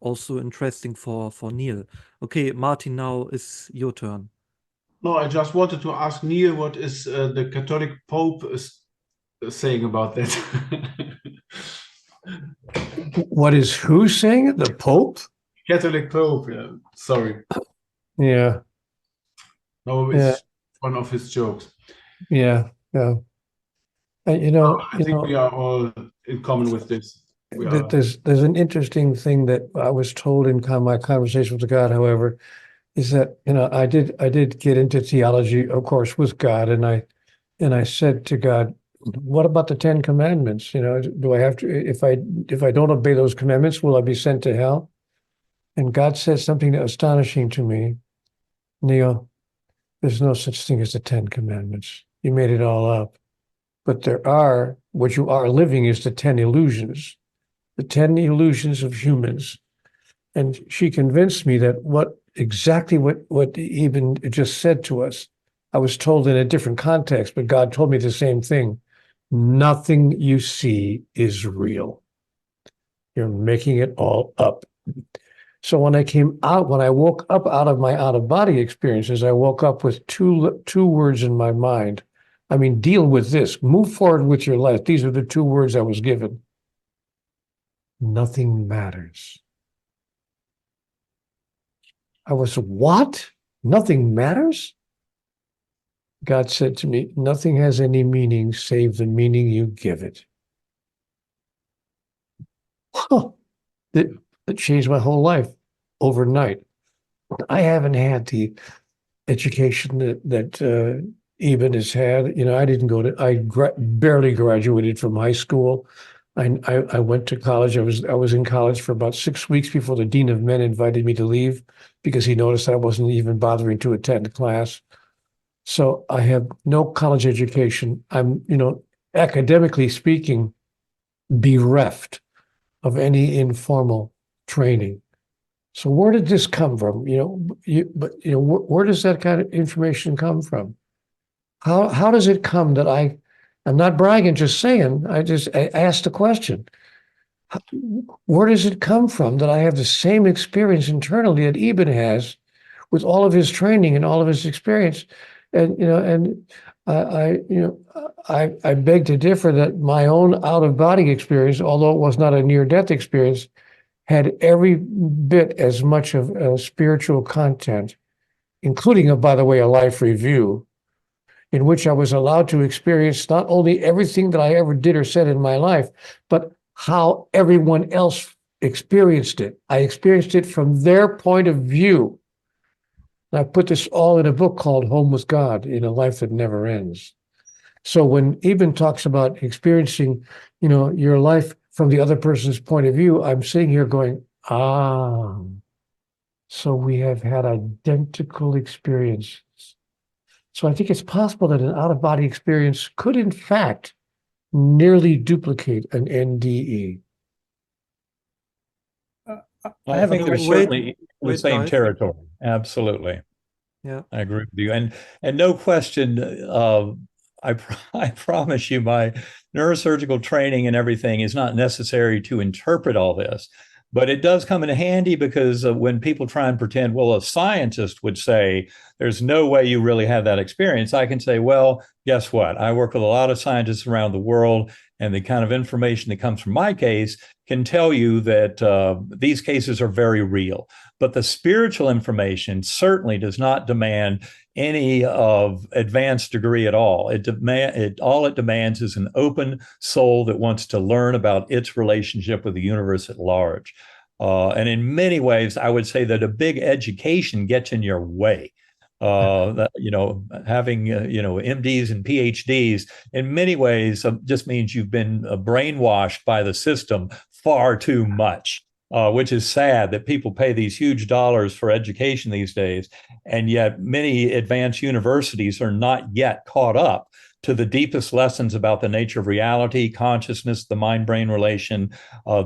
also interesting for Neale. Okay, Martin, now is your turn. No, I just wanted to ask Neale what is the Catholic Pope saying about that. What is who saying it? The Pope? Catholic Pope. Yeah. Sorry. Yeah, No, it's one of his jokes. yeah. And, I think we are all in common with this. there's an interesting thing that I was told in my conversation with God, however, is that I did get into theology, of course, with God, and I said to God, what about the Ten Commandments? Do I have to, if I don't obey those commandments, will I be sent to hell? And God said something astonishing to me. Neal, there's no such thing as the Ten Commandments. You made it all up. But what you are living is the 10 illusions of humans. And she convinced me that exactly what Eben just said to us, I was told in a different context, but God told me the same thing. Nothing you see is real. You're making it all up. So when I woke up out of my out-of-body experiences, I woke up with two words in my mind. I mean, deal with this. Move forward with your life. These are the two words I was given. Nothing matters. I was, what? Nothing matters? God said to me, nothing has any meaning save the meaning you give it. It changed my whole life overnight. I haven't had the education that Eben has had. I barely graduated from high school. I went to college. I was in college for about 6 weeks before the Dean of Men invited me to leave because he noticed I wasn't even bothering to attend class. So I have no college education. I'm, academically speaking, bereft of any informal training. So where did this come from? Where does that kind of information come from? How does it come that I'm not bragging, just saying, I asked the question. Where does it come from that I have the same experience internally that Eben has with all of his training and all of his experience? And I beg to differ that my own out-of-body experience, although it was not a near-death experience, had every bit as much of spiritual content, including, by the way, a life review, in which I was allowed to experience not only everything that I ever did or said in my life, but how everyone else experienced it. I experienced it from their point of view. And I put this all in a book called Home with God, in a life that never ends. So when Eben talks about experiencing, your life from the other person's point of view, I'm sitting here going, so we have had identical experiences. So I think it's possible that an out-of-body experience could, in fact, nearly duplicate an NDE. I think we're certainly in the same territory. Absolutely. Yeah, I agree with you. And no question, I promise you, my neurosurgical training and everything is not necessary to interpret all this, but it does come in handy because when people try and pretend, well, a scientist would say, there's no way you really have that experience. I can say, well, guess what? I work with a lot of scientists around the world, and the kind of information that comes from my case can tell you that these cases are very real. But the spiritual information certainly does not demand any of advanced degree at all. All it demands is an open soul that wants to learn about its relationship with the universe at large. And in many ways, I would say that a big education gets in your way. Having MDs and PhDs in many ways just means you've been brainwashed by the system far too much. Which is sad that people pay these huge dollars for education these days, and yet many advanced universities are not yet caught up to the deepest lessons about the nature of reality, consciousness, the mind-brain relation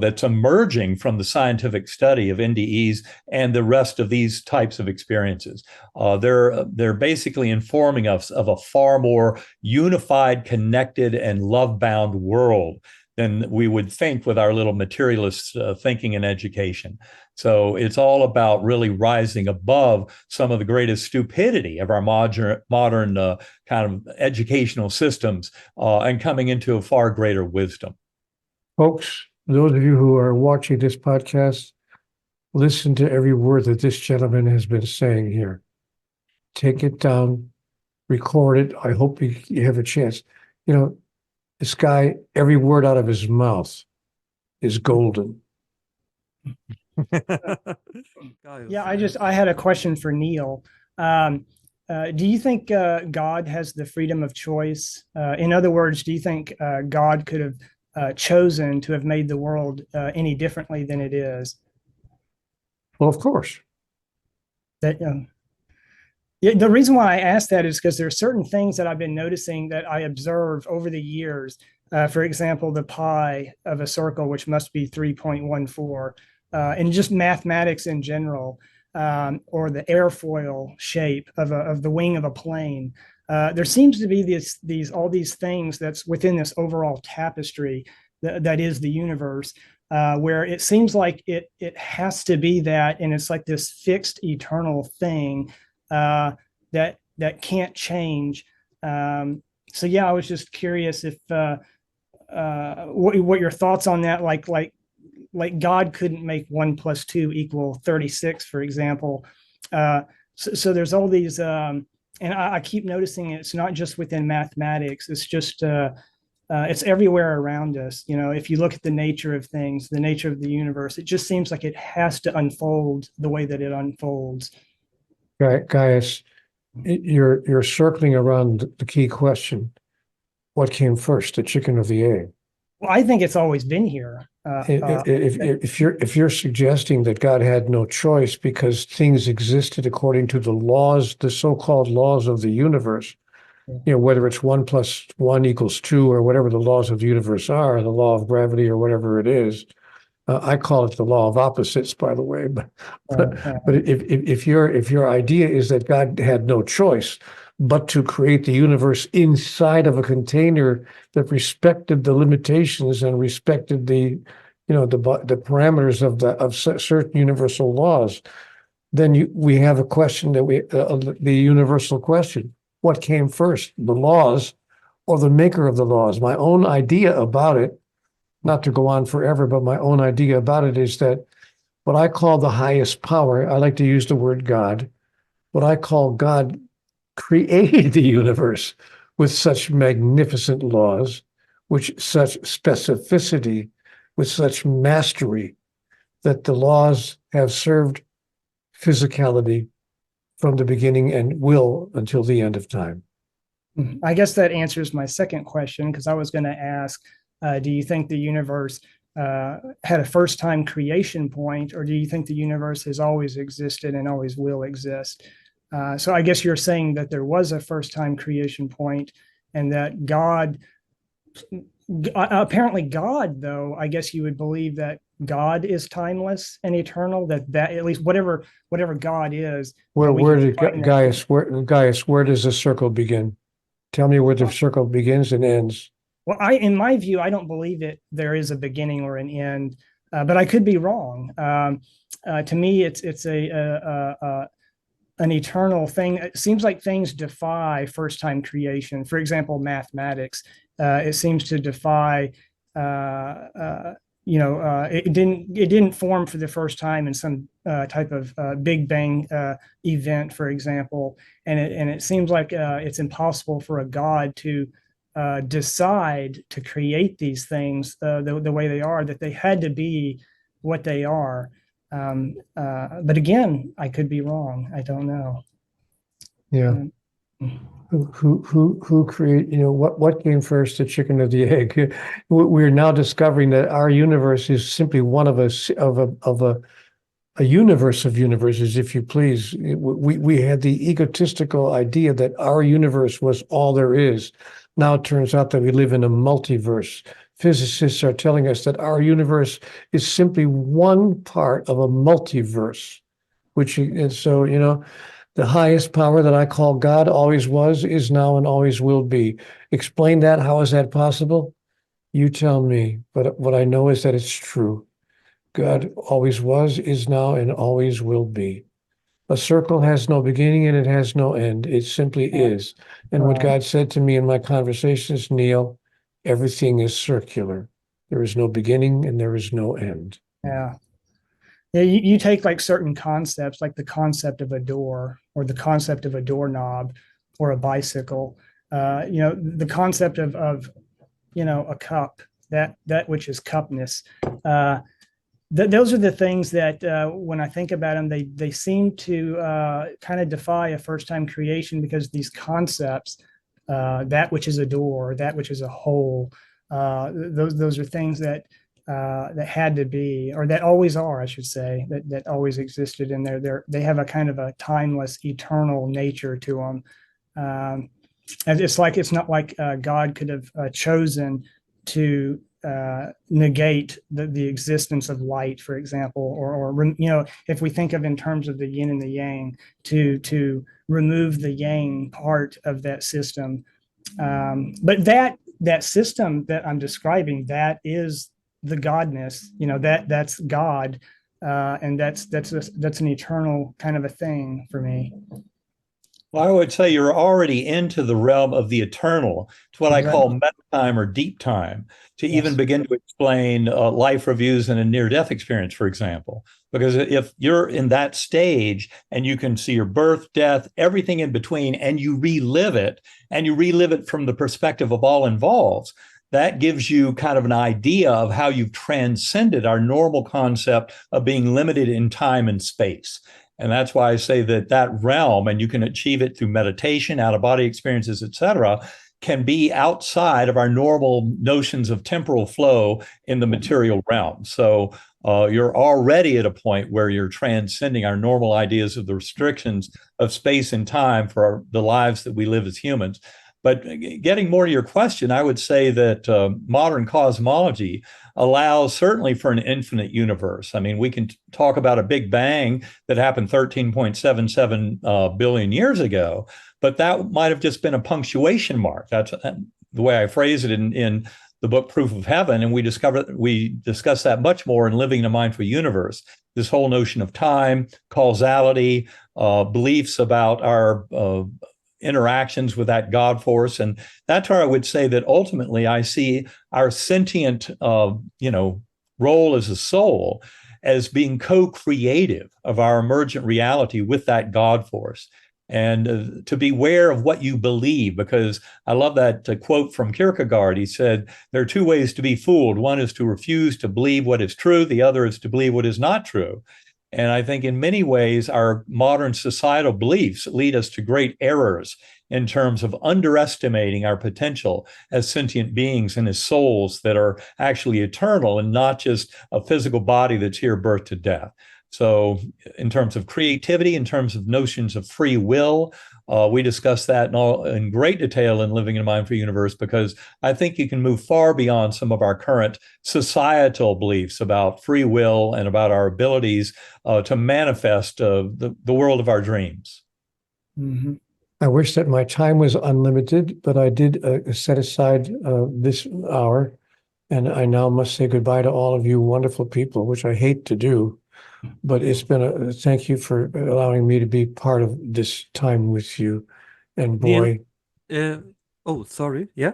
that's emerging from the scientific study of NDEs and the rest of these types of experiences. They're basically informing us of a far more unified, connected, and love-bound world than we would think with our little materialist thinking and education. So it's all about really rising above some of the greatest stupidity of our modern kind of educational systems and coming into a far greater wisdom. Folks, those of you who are watching this podcast, listen to every word that this gentleman has been saying here. Take it down, record it. I hope you have a chance. You know, this guy, every word out of his mouth is golden. Yeah, I had a question for Neal. Do you think God has the freedom of choice? In other words, do you think God could have chosen to have made the world any differently than it is? Well, of course. That yeah, the reason why I asked that is because there are certain things that I've been noticing that I observe over the years. For example, the pi of a circle, which must be 3.14, and just mathematics in general, or the airfoil shape of the wing of a plane. There seems to be all these things that's within this overall tapestry that is the universe, where it seems like it has to be that, and it's like this fixed eternal thing that can't change. So yeah, I was just curious if what your thoughts on that, like God couldn't make 1 + 2 = 36, for example. So there's all these, and I keep noticing it's not just within mathematics. It's just it's everywhere around us. You know, if you look at the nature of things, the nature of the universe, it just seems like it has to unfold the way that it unfolds. Guyus, you're circling around the key question. What came first, the chicken or the egg? Well, I think it's always been here. If you're suggesting that God had no choice because things existed according to the laws, the so-called laws of the universe, you know, whether it's 1 + 1 = 2 or whatever the laws of the universe are, the law of gravity or whatever it is, I call it the law of opposites, by the way. But if your idea is that God had no choice but to create the universe inside of a container that respected the limitations and respected the parameters of certain universal laws, then we have a question that the universal question: what came first, the laws or the maker of the laws? My own idea about it, not to go on forever, but my own idea about it is that what I call the highest power, I like to use the word God, what I call God created the universe with such magnificent laws, with such specificity, with such mastery, that the laws have served physicality from the beginning and will until the end of time. I guess that answers my second question, because I was going to ask, do you think the universe had a first-time creation point, or do you think the universe has always existed and always will exist? So I guess you're saying that there was a first-time creation point, and that God, apparently God, though, I guess you would believe that God is timeless and eternal, that at least whatever God is. Guyus, where does the circle begin? Tell me where the circle begins and ends. Well, in my view, I don't believe there is a beginning or an end, but I could be wrong. To me, it's an eternal thing. It seems like things defy first-time creation. For example, mathematics. It seems to defy. It didn't form for the first time in some type of Big Bang event, for example. And it seems like it's impossible for a God to decide to create these things the way they are, that they had to be what they are. But again, I could be wrong. I don't know. Yeah. Who create, what came first, the chicken or the egg? We're now discovering that our universe is simply one of a universe of universes, if you please. We had the egotistical idea that our universe was all there is. Now it turns out that we live in a multiverse. Physicists are telling us that our universe is simply one part of a multiverse, the highest power that I call God always was, is now, and always will be. Explain that. How is that possible? You tell me. But what I know is that it's true. God always was, is now, and always will be. A circle has no beginning and it has no end. It simply is. And what God said to me in my conversations, Neal, everything is circular. There is no beginning and there is no end. Yeah. Yeah, you take like certain concepts, like the concept of a door or the concept of a doorknob or a bicycle, the concept of a cup, that which is cupness. Those are the things that when I think about them, they seem to kind of defy a first-time creation, because these concepts, that which is a door, that which is a hole, those are things that had to be, or that always are, I should say, that always existed, and they have a kind of a timeless, eternal nature to them. And it's not like God could have chosen to negate the existence of light, for example, or if we think of in terms of the yin and the yang, to remove the yang part of that system. But that system that I'm describing, that is the godness, that's God, and that's an eternal kind of a thing for me. Well, I would say you're already into the realm of the eternal. It's what I call meta time or deep time, to even begin to explain life reviews in a near-death experience, for example. Because if you're in that stage and you can see your birth, death, everything in between, and you relive it from the perspective of all involved, that gives you kind of an idea of how you've transcended our normal concept of being limited in time and space. And that's why I say that realm, and you can achieve it through meditation, out-of-body experiences, et cetera, can be outside of our normal notions of temporal flow in the material realm. So you're already at a point where you're transcending our normal ideas of the restrictions of space and time for the lives that we live as humans. But getting more to your question, I would say that modern cosmology allows certainly for an infinite universe. I mean, we can talk about a Big Bang that happened 13.77 billion years ago, but that might have just been a punctuation mark. That's the way I phrase it in the book Proof of Heaven, and we discuss that much more in Living in a Mindful Universe. This whole notion of time, causality, beliefs about our interactions with that God force. And that's where I would say that ultimately I see our sentient, role as a soul as being co-creative of our emergent reality with that God force. And to beware of what you believe, because I love that quote from Kierkegaard. He said, there are two ways to be fooled. One is to refuse to believe what is true. The other is to believe what is not true. And I think in many ways, our modern societal beliefs lead us to great errors in terms of underestimating our potential as sentient beings and as souls that are actually eternal and not just a physical body that's here birth to death. So in terms of creativity, in terms of notions of free will, we discuss that in great detail in Living in a Mindful Universe, because I think you can move far beyond some of our current societal beliefs about free will and about our abilities to manifest the world of our dreams. Mm-hmm. I wish that my time was unlimited, but I did set aside this hour, and I now must say goodbye to all of you wonderful people, which I hate to do. But it's been thank you for allowing me to be part of this time with you. And boy, oh, sorry. Yeah.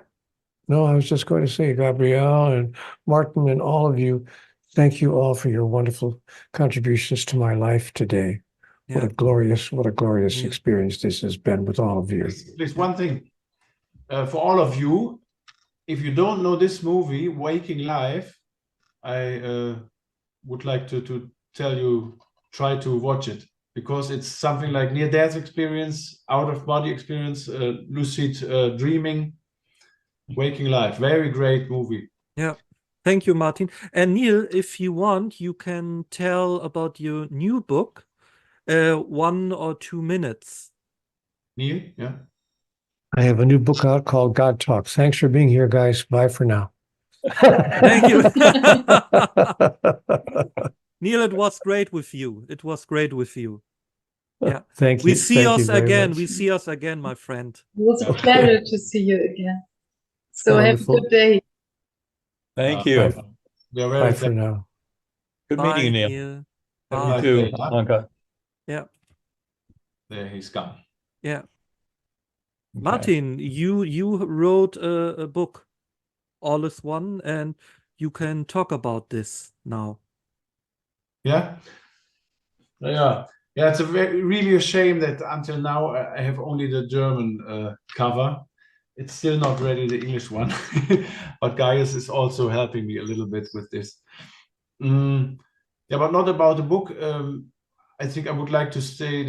No, I was just going to say, Gabrielle and Martin and all of you, thank you all for your wonderful contributions to my life today. Yeah. What a glorious experience this has been with all of you. Please, one thing for all of you, if you don't know this movie, Waking Life, I would like to tell you, try to watch it, because it's something like near-death experience, out-of-body experience, lucid dreaming, Waking Life. Very great movie. Yeah. Thank you, Martin. And Neal, if you want, you can tell about your new book, 1 or 2 minutes. Neal, yeah. I have a new book out called GodTalk. Thanks for being here, guys. Bye for now. Thank you. Neal, it was great with you. It was great with you. Yeah. Thank you. We see Thank us you again. much. We see us again, my friend. It was a pleasure to see you again. So Wonderful. have a good day. Thank you. Bye for now. Good Bye, meeting you, Neal. Neal. You too, Anke. Yeah. There he's gone. Yeah. Okay. Martin, you wrote a book, All is One, and you can talk about this now. Yeah. It's really a shame that until now I have only the German cover. It's still not ready, the English one, but Guyus is also helping me a little bit with this. Yeah, but not about the book. I think I would like to say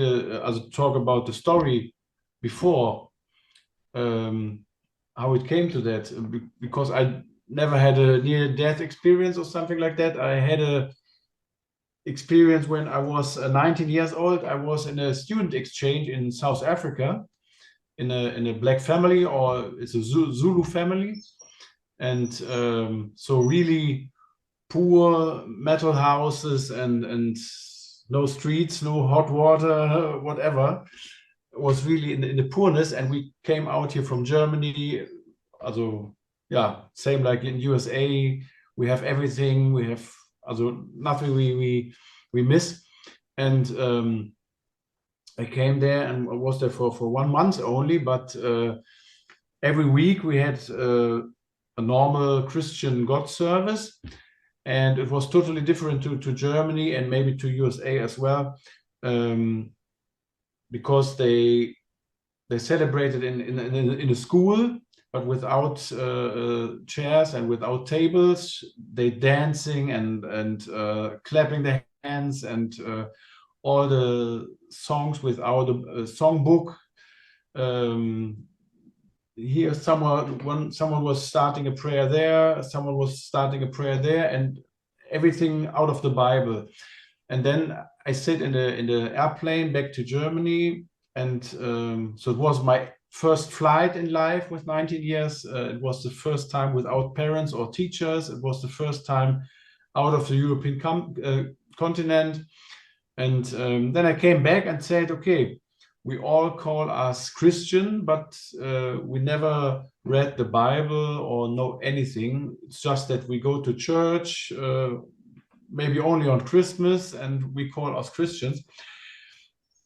talk about the story before, how it came to that, because I never had a near-death experience or something like that. I had a experience when I was 19 years old. I was in a student exchange in South Africa in a black family, or it's a Zulu family, and so really poor metal houses and no streets, no hot water, whatever. It was really in the poorness, and we came out here from Germany. Also, yeah, same like in USA. We have everything. We have nothing we miss. And I came there and I was there for 1 month only, but every week we had a normal Christian God service, and it was totally different to Germany and maybe to USA as well, because they celebrated in a school, but without chairs and without tables. They dancing and clapping their hands, and all the songs without a songbook. Here someone was starting a prayer there, someone was starting a prayer there, and everything out of the Bible. And then I sit in the airplane back to Germany, and so it was my first flight in life with 19 years. It was the first time without parents or teachers. It was the first time out of the European continent. And then I came back and said, okay, we all call us Christian, but we never read the Bible or know anything. It's just that we go to church, maybe only on Christmas, and we call us Christians.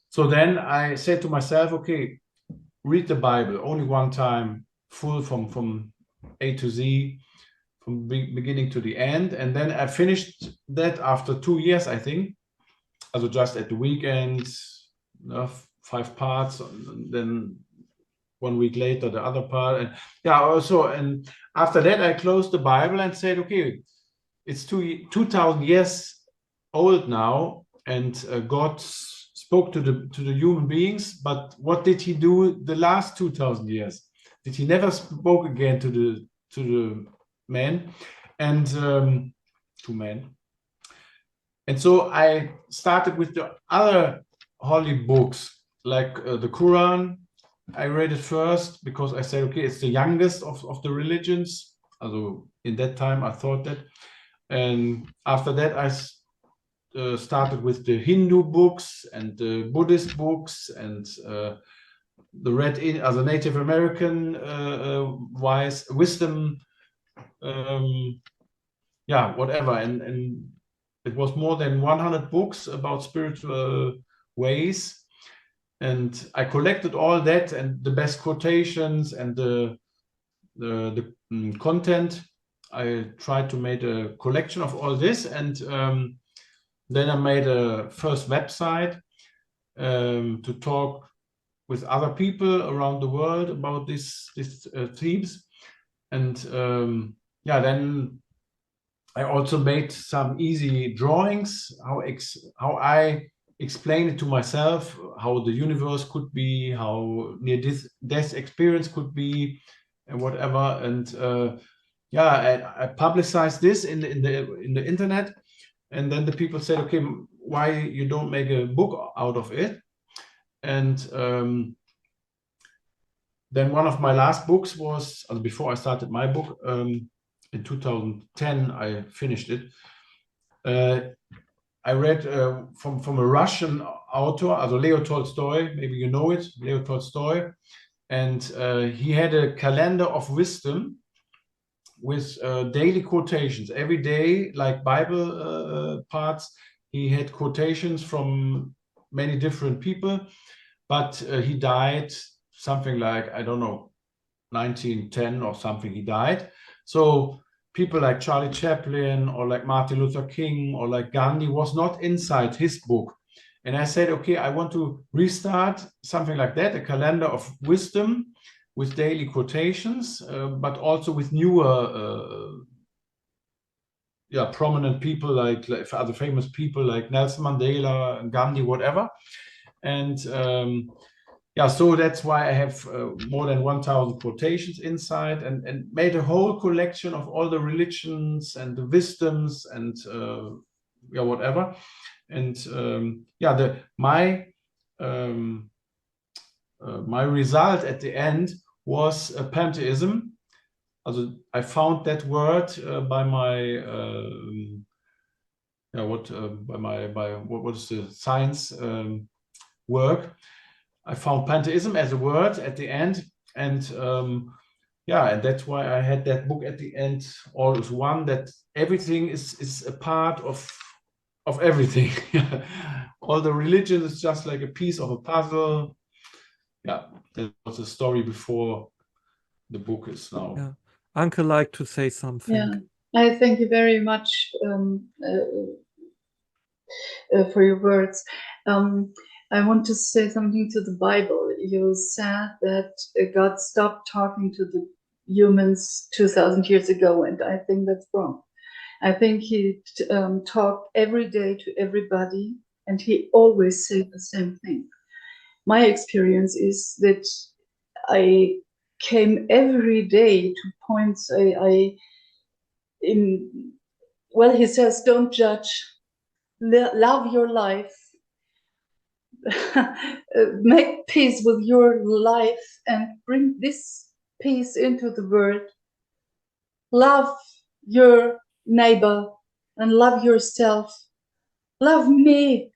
So then I said to myself, okay, read the Bible only one time, full from A to Z, from beginning to the end. And then I finished that after 2 years, I think. Also just at the weekend, 5 parts, and then 1 week later the other part. And yeah, also, and after that I closed the Bible and said, okay, it's 2,000 years old now, and God spoke to the human beings, but what did he do the last 2,000 years? Did he never spoke again to the man and to men? And so I started with the other holy books, like the Quran. I read it first because I said, okay, it's the youngest of the religions. Also in that time I thought that. And after that I started with the Hindu books and the Buddhist books and the Native American wisdom, whatever. And it was more than 100 books about spiritual ways. And I collected all that and the best quotations and the content. I tried to make a collection of all this, and then I made a first website to talk with other people around the world about these themes. And then I also made some easy drawings, how I explain it to myself, how the universe could be, how near-death experience could be, and whatever. And I publicized this in the internet, and then the people said, okay, why you don't make a book out of it? And then one of my last books was, before I started my book, in 2010 I finished it. I read from a Russian author, Leo Tolstoy, maybe you know it, Leo Tolstoy, and he had a calendar of wisdom with daily quotations. Every day, like Bible parts, he had quotations from many different people, but he died something like, I don't know, 1910 or something, he died. So people like Charlie Chaplin or like Martin Luther King or like Gandhi was not inside his book. And I said, okay, I want to restart something like that, a calendar of wisdom with daily quotations, but also with newer, prominent people like other famous people like Nelson Mandela, Gandhi, whatever. And so that's why I have more than 1,000 quotations inside, and made a whole collection of all the religions and the wisdoms and whatever. And my result at the end was Pantheism. Also, I found that word by my what is the science work. I found Pantheism as a word at the end, and and that's why I had that book at the end, all is one, that everything is a part of everything. All the religion is just like a piece of a puzzle. Yeah, that was the story before the book is now. Yeah. Anke like to say something. Yeah, I thank you very much for your words. I want to say something to the Bible. You said that God stopped talking to the humans 2,000 years ago, and I think that's wrong. I think he talked every day to everybody, and he always said the same thing. My experience is that I came every day to points he says, don't judge, love your life, make peace with your life and bring this peace into the world. Love your neighbor and love yourself. Love me.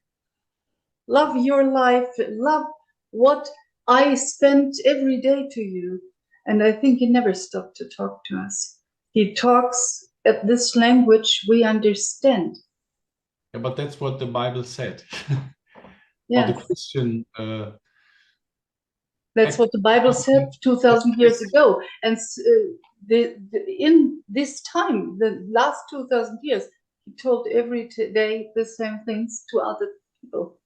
Love your life. Love what I spent every day to you. And I think he never stopped to talk to us. He talks at this language we understand. Yeah, but that's what the Bible said. Yeah. Or the Christian. That's what the Bible said 2,000 years ago. And in this time, the last 2,000 years, he told every day the same things to other people.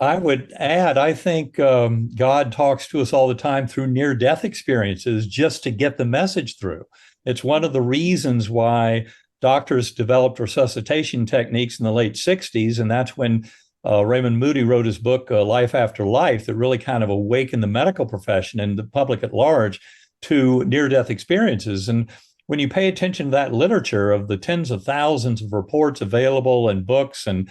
I would add, I think God talks to us all the time through near-death experiences just to get the message through. It's one of the reasons why doctors developed resuscitation techniques in the late 60s, and that's when Raymond Moody wrote his book, Life After Life, that really kind of awakened the medical profession and the public at large to near-death experiences. And when you pay attention to that literature of the tens of thousands of reports available in books and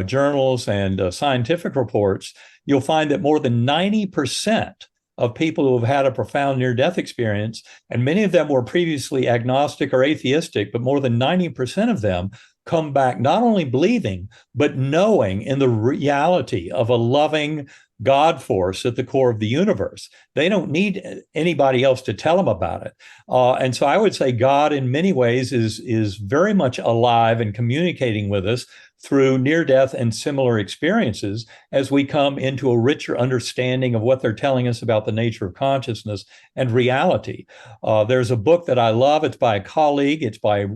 journals and scientific reports, you'll find that more than 90% of people who have had a profound near-death experience, and many of them were previously agnostic or atheistic, but more than 90% of them come back not only believing, but knowing in the reality of a loving God force at the core of the universe. They don't need anybody else to tell them about it. And so I would say God in many ways is very much alive and communicating with us through near-death and similar experiences as we come into a richer understanding of what they're telling us about the nature of consciousness and reality. There's a book that I love. It's by a colleague. It's by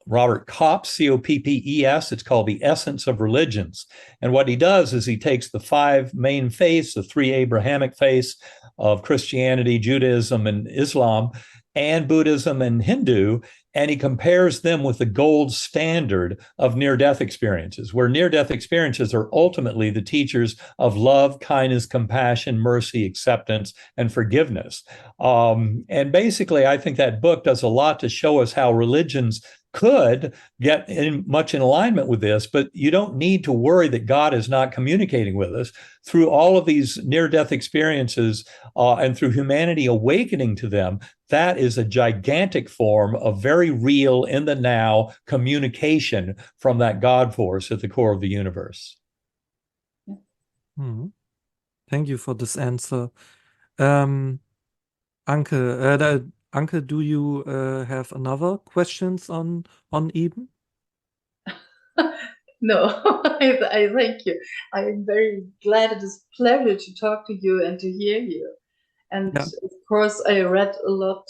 Robert Koppes, C-O-P-P-E-S. It's called The Essence of Religions. And what he does is he takes the five main faiths, the three Abrahamic faiths of Christianity, Judaism, and Islam, and Buddhism and Hindu, and he compares them with the gold standard of near-death experiences, where near-death experiences are ultimately the teachers of love, kindness, compassion, mercy, acceptance, and forgiveness. And basically, I think that book does a lot to show us how religions could get much in alignment with this, but you don't need to worry that God is not communicating with us through all of these near-death experiences and through humanity awakening to them. That is a gigantic form of very real in the now communication from that God force at the core of the universe. Hmm. Thank you for this answer. Anke, do you have another questions on Eben? No, I thank you. I am very glad. It is a pleasure to talk to you and to hear you. And of course, I read a lot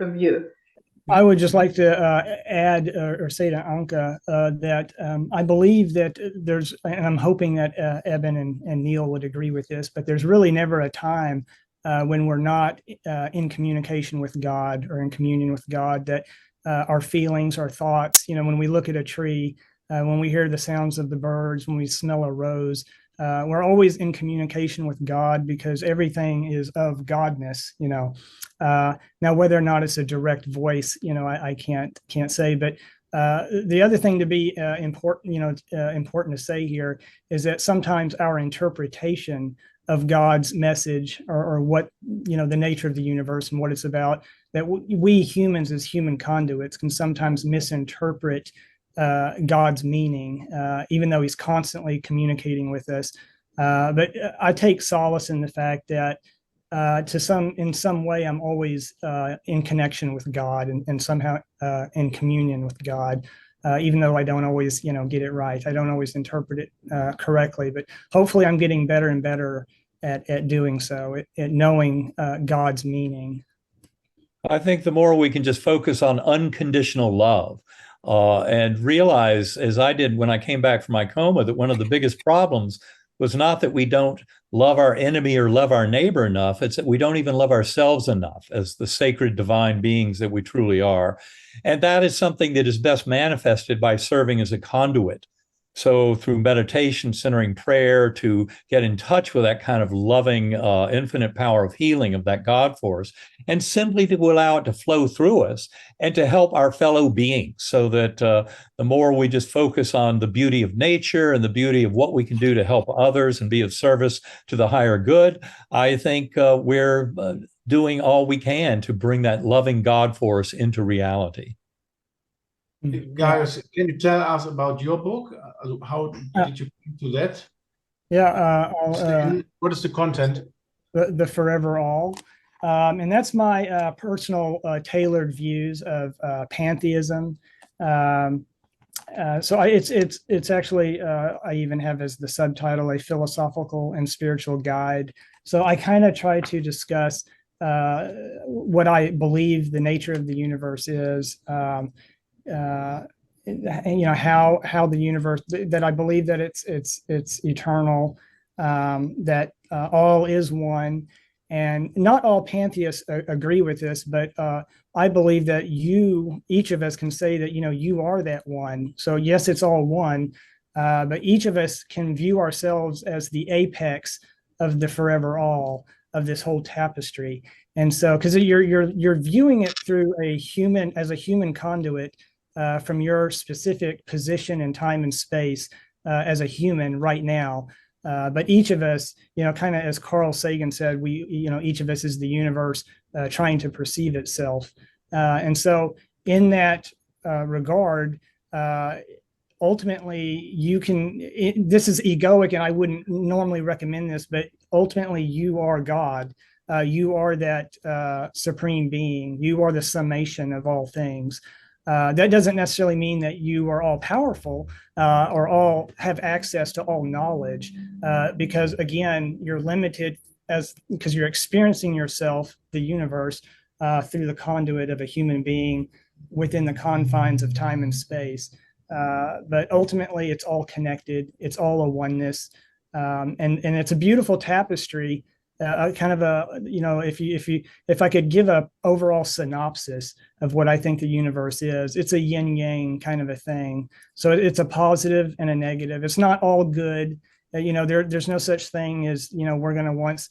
from you. I would just like to add or say to Anke that I believe that there's, and I'm hoping that Eben and Neal would agree with this, but there's really never a time when we're not in communication with God or in communion with God, that our feelings, our thoughts, when we look at a tree, when we hear the sounds of the birds, when we smell a rose, we're always in communication with God, because everything is of Godness. Now, whether or not it's a direct voice, I can't say. But the other thing to be important to say here is that sometimes our interpretation of God's message, or what, the nature of the universe and what it's about, that we humans as human conduits can sometimes misinterpret God's meaning, even though he's constantly communicating with us. But I take solace in the fact that in some way, I'm always in connection with God, and somehow in communion with God, even though I don't always, get it right. I don't always interpret it correctly, but hopefully I'm getting better and better at doing so, at knowing God's meaning. I think the more we can just focus on unconditional love, and realize, as I did when I came back from my coma, that one of the biggest problems was not that we don't love our enemy or love our neighbor enough. It's that we don't even love ourselves enough as the sacred divine beings that we truly are. And that is something that is best manifested by serving as a conduit. So through meditation, centering prayer, to get in touch with that kind of loving, infinite power of healing of that God force, and simply to allow it to flow through us and to help our fellow beings, so that the more we just focus on the beauty of nature and the beauty of what we can do to help others and be of service to the higher good, I think we're doing all we can to bring that loving God force into reality. Guyus, can you tell us about your book? How did you come to that? Yeah. What is the content? The Forever All. And that's my personal tailored views of pantheism. So it's actually, I even have as the subtitle, a philosophical and spiritual guide. So I kind of try to discuss what I believe the nature of the universe is, and how the universe, that I believe that it's eternal, that all is one. And not all pantheists agree with this, but I believe that each of us can say that, you are that one. So yes, it's all one, but each of us can view ourselves as the apex of the forever all of this whole tapestry. And so, because you're viewing it through as a human conduit, from your specific position in time and space as a human right now. But each of us, kind of as Carl Sagan said, each of us is the universe trying to perceive itself. And so in that regard, ultimately this is egoic, and I wouldn't normally recommend this, but ultimately you are God. You are that supreme being. You are the summation of all things. That doesn't necessarily mean that you are all powerful or all have access to all knowledge, because again, you're limited because you're experiencing yourself, the universe, through the conduit of a human being within the confines of time and space. But ultimately, it's all connected. It's all a oneness, and it's a beautiful tapestry. Kind of if I could give a overall synopsis of what I think the universe is, it's a yin yang kind of a thing. So it's a positive and a negative. It's not all good. There's no such thing as, we're going to once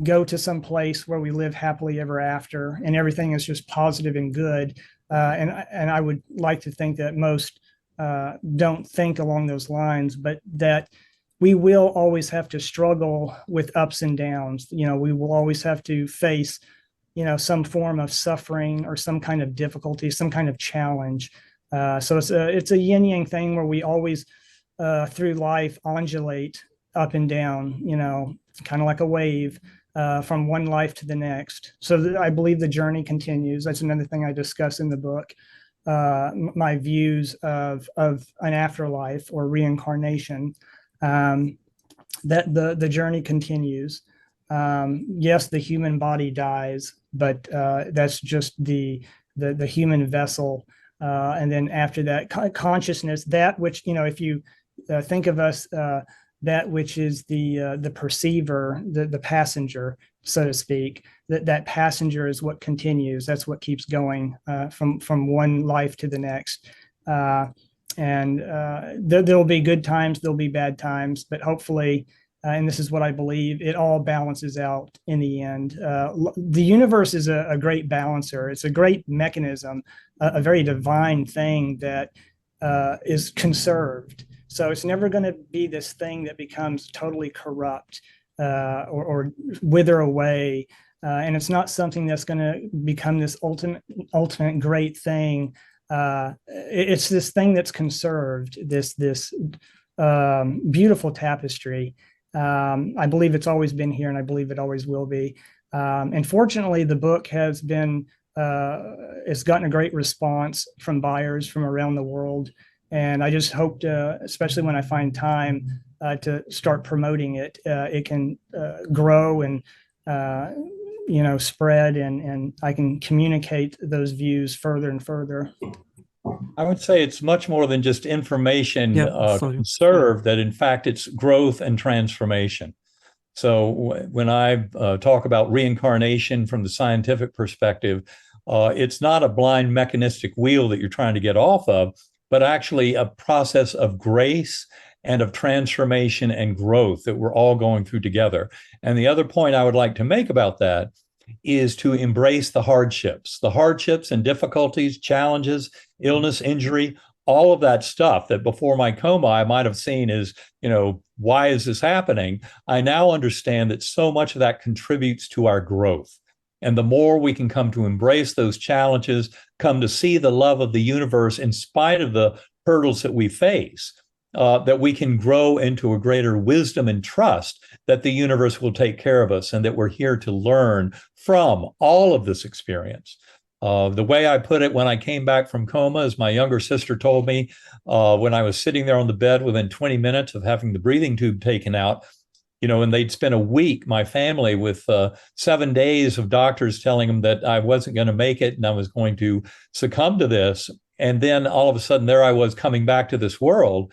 go to some place where we live happily ever after and everything is just positive and good. And I would like to think that most don't think along those lines, but that we will always have to struggle with ups and downs. We will always have to face, some form of suffering or some kind of difficulty, some kind of challenge. So it's a yin yang thing where we always, through life, undulate up and down, kind of like a wave, from one life to the next. So I believe the journey continues. That's another thing I discuss in the book. My views of an afterlife or reincarnation. That the journey continues. Yes, the human body dies, but that's just the human vessel. And then after that, consciousness, that which, if you think of us, that which is the perceiver, the passenger, so to speak, that passenger is what continues. That's what keeps going from one life to the next. And there'll be good times, there'll be bad times, but hopefully, and this is what I believe, it all balances out in the end. The universe is a great balancer. It's a great mechanism, a very divine thing that is conserved. So it's never going to be this thing that becomes totally corrupt or wither away. And it's not something that's going to become this ultimate great thing. It's this thing that's conserved, this beautiful tapestry. I believe it's always been here, and I believe it always will be. And fortunately, the book has been, it's gotten a great response from buyers from around the world. And I just hope to, especially when I find time to start promoting it, it can grow and, spread, and I can communicate those views further and further. I would say it's much more than just information conserved, that in fact it's growth and transformation. So when I talk about reincarnation from the scientific perspective, it's not a blind mechanistic wheel that you're trying to get off of, but actually a process of grace and of transformation and growth that we're all going through together. And the other point I would like to make about that is to embrace the hardships and difficulties, challenges, illness, injury, all of that stuff that before my coma I might have seen as, why is this happening? I now understand that so much of that contributes to our growth. And the more we can come to embrace those challenges, come to see the love of the universe in spite of the hurdles that we face, that we can grow into a greater wisdom and trust that the universe will take care of us and that we're here to learn from all of this experience. The way I put it when I came back from coma, as my younger sister told me, when I was sitting there on the bed within 20 minutes of having the breathing tube taken out, and they'd spent a week, my family, with 7 days of doctors telling them that I wasn't going to make it and I was going to succumb to this. And then all of a sudden, there I was coming back to this world.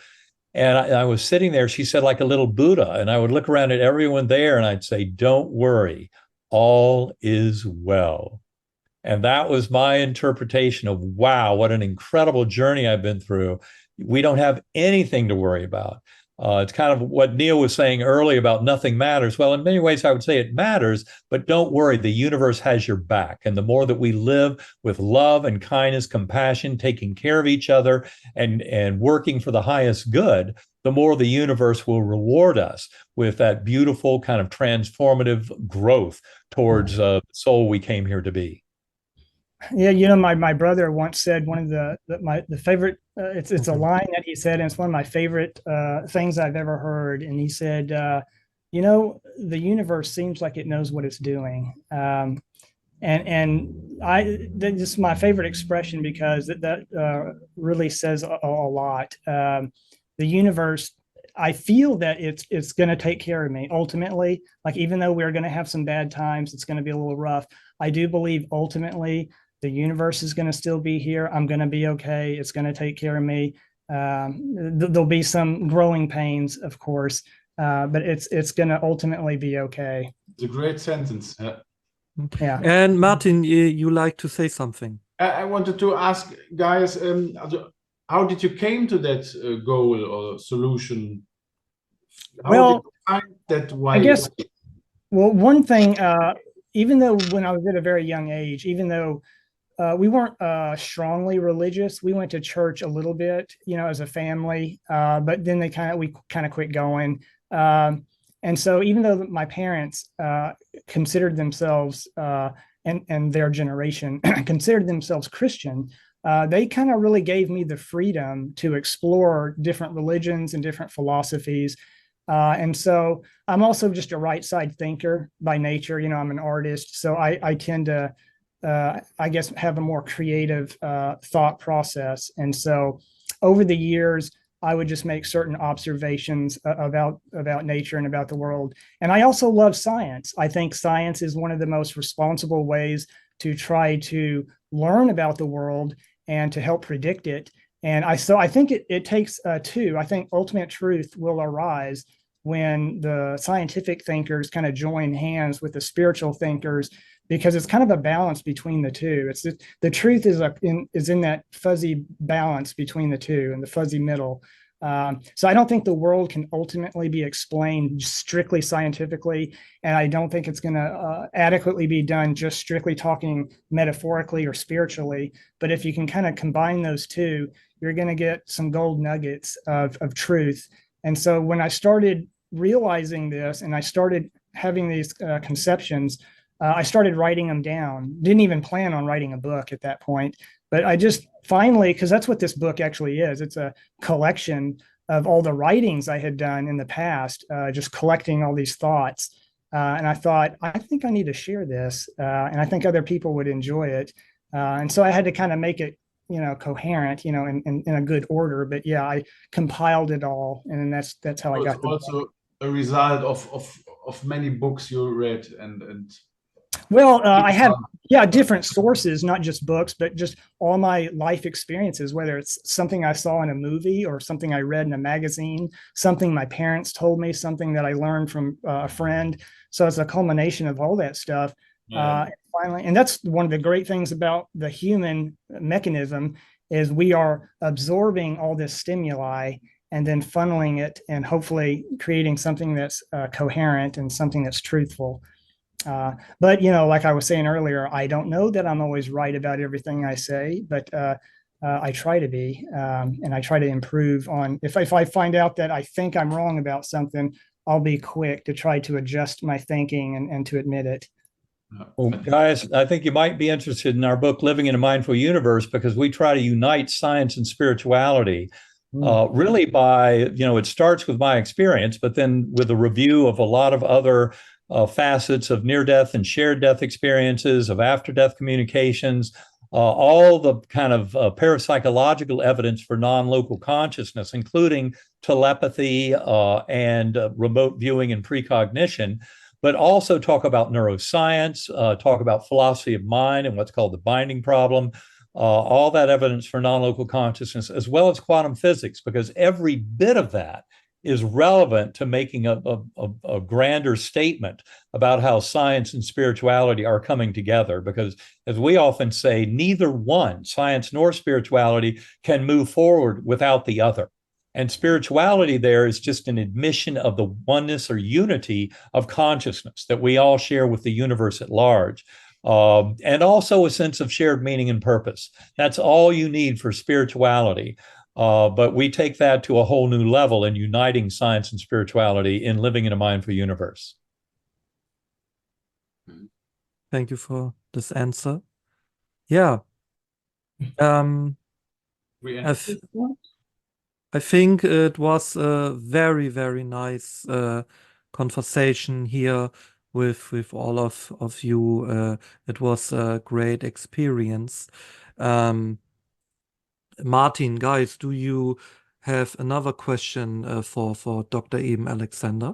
And I was sitting there, she said, like a little Buddha. And I would look around at everyone there and I'd say, don't worry, all is well. And that was my interpretation of, wow, what an incredible journey I've been through. We don't have anything to worry about. It's kind of what Neal was saying earlier about nothing matters. Well, in many ways, I would say it matters, but don't worry, the universe has your back. And the more that we live with love and kindness, compassion, taking care of each other and working for the highest good, the more the universe will reward us with that beautiful kind of transformative growth towards the soul we came here to be. Yeah, my brother once said one of the favorite. It's a line that he said, and it's one of my favorite things I've ever heard. And he said, the universe seems like it knows what it's doing. And this is my favorite expression because that really says a lot. The universe, I feel that it's going to take care of me ultimately. Like, even though we're going to have some bad times, it's going to be a little rough. I do believe ultimately the universe is going to still be here. I'm going to be okay. It's going to take care of me. There'll be some growing pains, of course, but it's going to ultimately be okay. It's a great sentence. Yeah. And Martin, you like to say something? I wanted to ask, guys, how did you came to that goal or solution? How did you find that way? I guess, well, one thing, even though when I was at a very young age, even though we weren't strongly religious, we went to church a little bit, as a family, but then we kind of quit going. And so even though my parents considered themselves and their generation considered themselves Christian, they kind of really gave me the freedom to explore different religions and different philosophies. And so I'm also just a right side thinker by nature. I'm an artist, so I tend to, I guess, have a more creative thought process. And so over the years, I would just make certain observations about nature and about the world. And I also love science. I think science is one of the most responsible ways to try to learn about the world and to help predict it. And I think it takes two. I think ultimate truth will arise when the scientific thinkers kind of join hands with the spiritual thinkers, because it's kind of a balance between the two. It's the truth is in that fuzzy balance between the two, and the fuzzy middle. So I don't think the world can ultimately be explained strictly scientifically, and I don't think it's going to adequately be done just strictly talking metaphorically or spiritually. But if you can kind of combine those two, you're going to get some gold nuggets of truth. And so when I started realizing this and I started having these conceptions, I started writing them down. Didn't even plan on writing a book at that point, but I just finally, because that's what this book actually is. It's a collection of all the writings I had done in the past, just collecting all these thoughts. And I thought, I think I need to share this, and I think other people would enjoy it. And so I had to kind of make it, coherent, in a good order. But yeah, I compiled it all, and that's how I got the book. Also a result of many books you read and well, I have, different sources, not just books, but just all my life experiences, whether it's something I saw in a movie or something I read in a magazine, something my parents told me, something that I learned from a friend. So it's a culmination of all that stuff. Finally, and that's one of the great things about the human mechanism is we are absorbing all this stimuli and then funneling it and hopefully creating something that's coherent and something that's truthful. But, like I was saying earlier, I don't know that I'm always right about everything I say, but I try to be, and I try to improve on, if I find out that I think I'm wrong about something, I'll be quick to try to adjust my thinking and to admit it. Well, guys, I think you might be interested in our book, Living in a Mindful Universe, because we try to unite science and spirituality. Really by, it starts with my experience, but then with a review of a lot of other facets of near-death and shared-death experiences, of after-death communications, all the kind of parapsychological evidence for non-local consciousness, including telepathy and remote viewing and precognition, but also talk about neuroscience, talk about philosophy of mind and what's called the binding problem, all that evidence for non-local consciousness, as well as quantum physics, because every bit of that is relevant to making a grander statement about how science and spirituality are coming together. Because as we often say, neither one, science nor spirituality, can move forward without the other. And spirituality there is just an admission of the oneness or unity of consciousness that we all share with the universe at large. And also a sense of shared meaning and purpose. That's all you need for spirituality. But we take that to a whole new level in uniting science and spirituality in Living in a Mindful Universe. Thank you for this answer. Yeah. I think it was a very, very nice conversation here with all of you. It was a great experience. Martin, guys, do you have another question for Dr. Eben Alexander?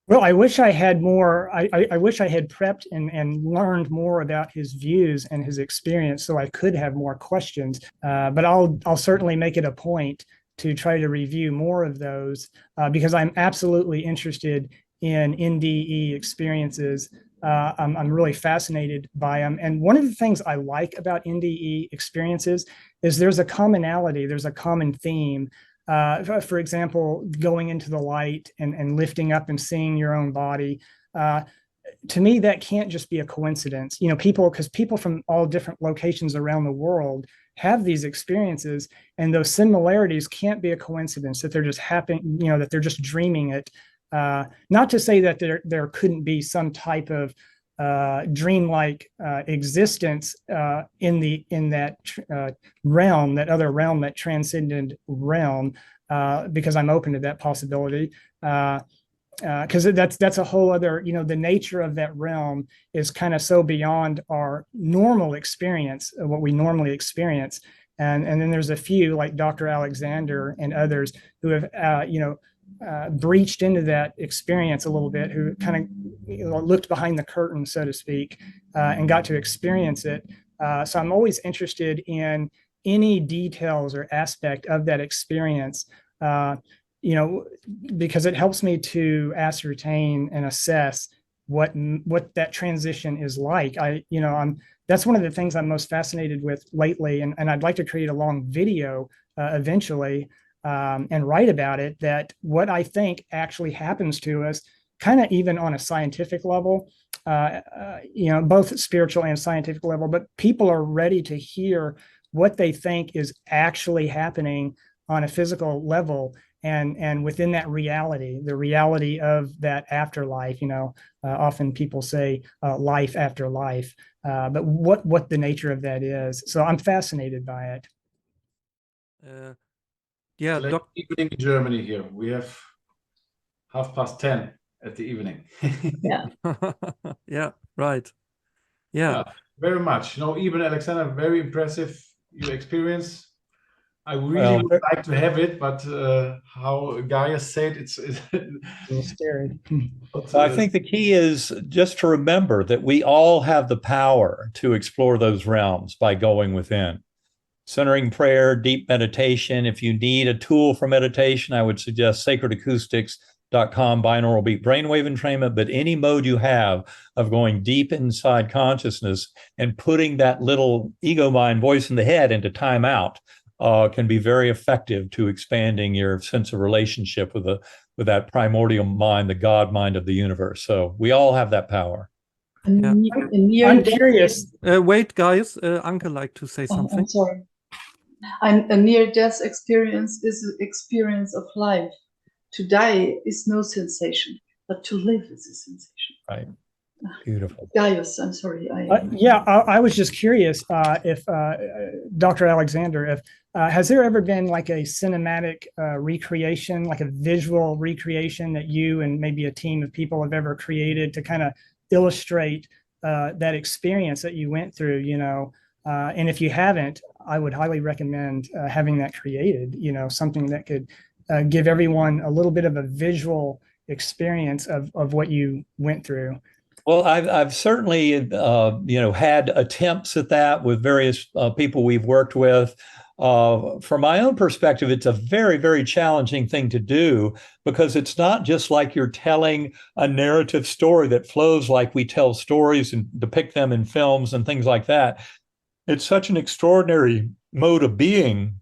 Well, I wish I had more. I wish I had prepped and learned more about his views and his experience, so I could have more questions. But I'll certainly make it a point to try to review more of those because I'm absolutely interested in NDE experiences. I'm really fascinated by them. And one of the things I like about NDE experiences is there's a commonality, there's a common theme. For example, going into the light and lifting up and seeing your own body. To me, that can't just be a coincidence. Because people from all different locations around the world have these experiences, and those similarities can't be a coincidence, that they're just happening, that they're just dreaming it. Not to say that there couldn't be some type of dreamlike existence in that realm, that other realm, that transcendent realm, because I'm open to that possibility. Because that's a whole other, the nature of that realm is kind of so beyond our normal experience, what we normally experience, And then there's a few like Dr. Alexander and others who have, breached into that experience a little bit, who kind of looked behind the curtain, so to speak, and got to experience it. So I'm always interested in any details or aspect of that experience, because it helps me to ascertain and assess what that transition is like. That's one of the things I'm most fascinated with lately, and I'd like to create a long video eventually, and write about it, that what I think actually happens to us, kind of even on a scientific level, both spiritual and scientific level, but people are ready to hear what they think is actually happening on a physical level, and within that reality, the reality of that afterlife. Often people say life after life, but what the nature of that is. So I'm fascinated by it. Yeah, Late evening in Germany here. We have 10:30 at the evening. Yeah. Yeah, right. Yeah. Very much. Eben, Alexander, very impressive your experience. I really would like to have it, but how Guyus said, it's A little scary. I think the key is just to remember that we all have the power to explore those realms by going within. Centering prayer, deep meditation. If you need a tool for meditation, I would suggest sacredacoustics.com, binaural beat brainwave entrainment. But any mode you have of going deep inside consciousness and putting that little ego mind voice in the head into timeout can be very effective to expanding your sense of relationship with that primordial mind, the God mind of the universe. So we all have that power. I'm curious. Wait, guys. Anke like to say something. I'm sorry. A near-death experience is an experience of life. To die is no sensation, but to live is a sensation. Right. Beautiful. Guyus, I'm sorry. I was just curious if Dr. Alexander, if has there ever been like a cinematic recreation, like a visual recreation that you and maybe a team of people have ever created to kind of illustrate that experience that you went through, and if you haven't, I would highly recommend having that created, something that could give everyone a little bit of a visual experience of what you went through. Well, I've certainly, had attempts at that with various people we've worked with. From my own perspective, it's a very, very challenging thing to do, because it's not just like you're telling a narrative story that flows like we tell stories and depict them in films and things like that. It's such an extraordinary mode of being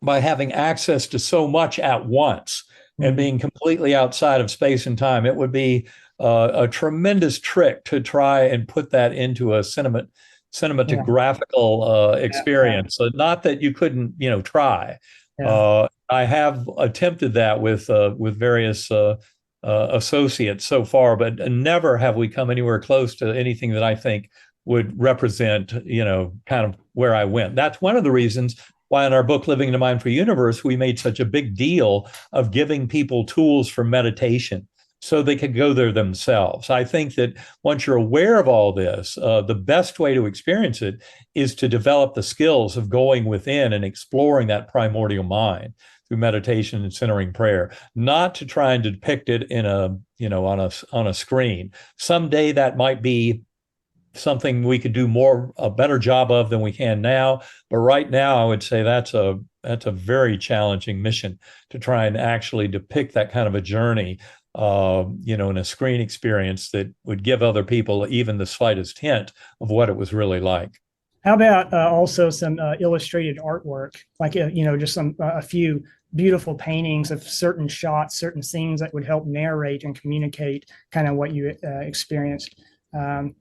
by having access to so much at once and being completely outside of space and time. It would be a tremendous trick to try and put that into a cinematographical experience. So not that you couldn't, try. I have attempted that with various associates so far, but never have we come anywhere close to anything that I think would represent, kind of where I went. That's one of the reasons why in our book, Living in a Mindful Universe, we made such a big deal of giving people tools for meditation so they could go there themselves. I think that once you're aware of all this, the best way to experience it is to develop the skills of going within and exploring that primordial mind through meditation and centering prayer, not to try and depict it in on a screen. Someday that might be something we could do a better job of than we can now. But right now, I would say that's a very challenging mission to try and actually depict that kind of a journey, in a screen experience that would give other people even the slightest hint of what it was really like. How about also some illustrated artwork, like, just a few beautiful paintings of certain shots, certain scenes that would help narrate and communicate kind of what you experienced. I'm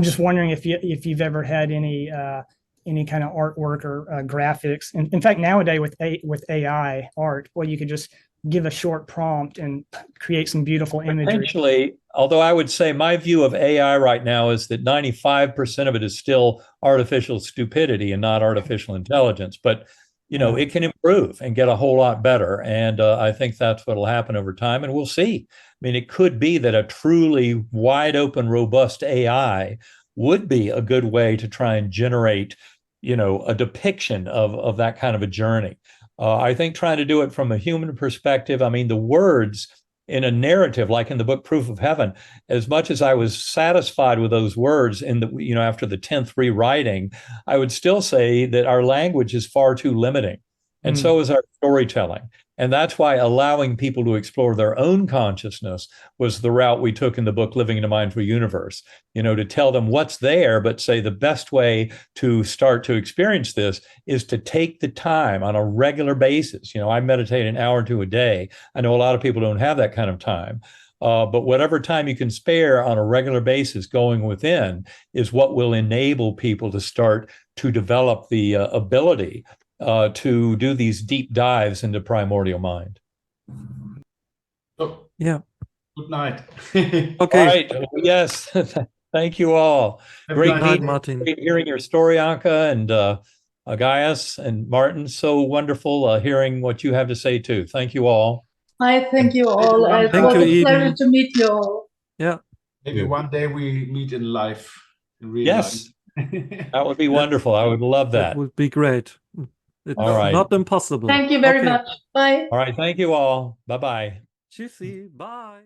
just wondering if you've ever had any kind of artwork or graphics. In fact, nowadays with AI art, well, you could just give a short prompt and create some beautiful imagery. Potentially, although I would say my view of AI right now is that 95% of it is still artificial stupidity and not artificial intelligence. But it can improve and get a whole lot better. And I think that's what will happen over time. And we'll see. I mean, it could be that a truly wide open, robust AI would be a good way to try and generate a depiction of that kind of a journey. I think trying to do it from a human perspective, I mean, the words in a narrative, like in the book Proof of Heaven, as much as I was satisfied with those words in the, after the 10th rewriting, I would still say that our language is far too limiting. And so is our storytelling. And that's why allowing people to explore their own consciousness was the route we took in the book Living in a Mindful Universe, to tell them what's there, but say the best way to start to experience this is to take the time on a regular basis. I meditate an hour or two a day. I know a lot of people don't have that kind of time. But whatever time you can spare on a regular basis going within is what will enable people to start to develop the ability to do these deep dives into primordial mind. So, Yeah. good night. Okay. All right. Yes. Thank you all. Great night, meeting. Martin. Great hearing your story, Anke and Guyus and Martin. So wonderful hearing what you have to say too. Thank you all. I thank you all. It Thank was you, a pleasure Eben. to meet you all. Yeah. Maybe one day we meet in life, in real Yes. life. That would be wonderful. I would love That that. would be great. It's All right. not impossible. Thank you very Okay. much. Bye. All right. Thank you all. Bye-bye. Tschüssi. Bye.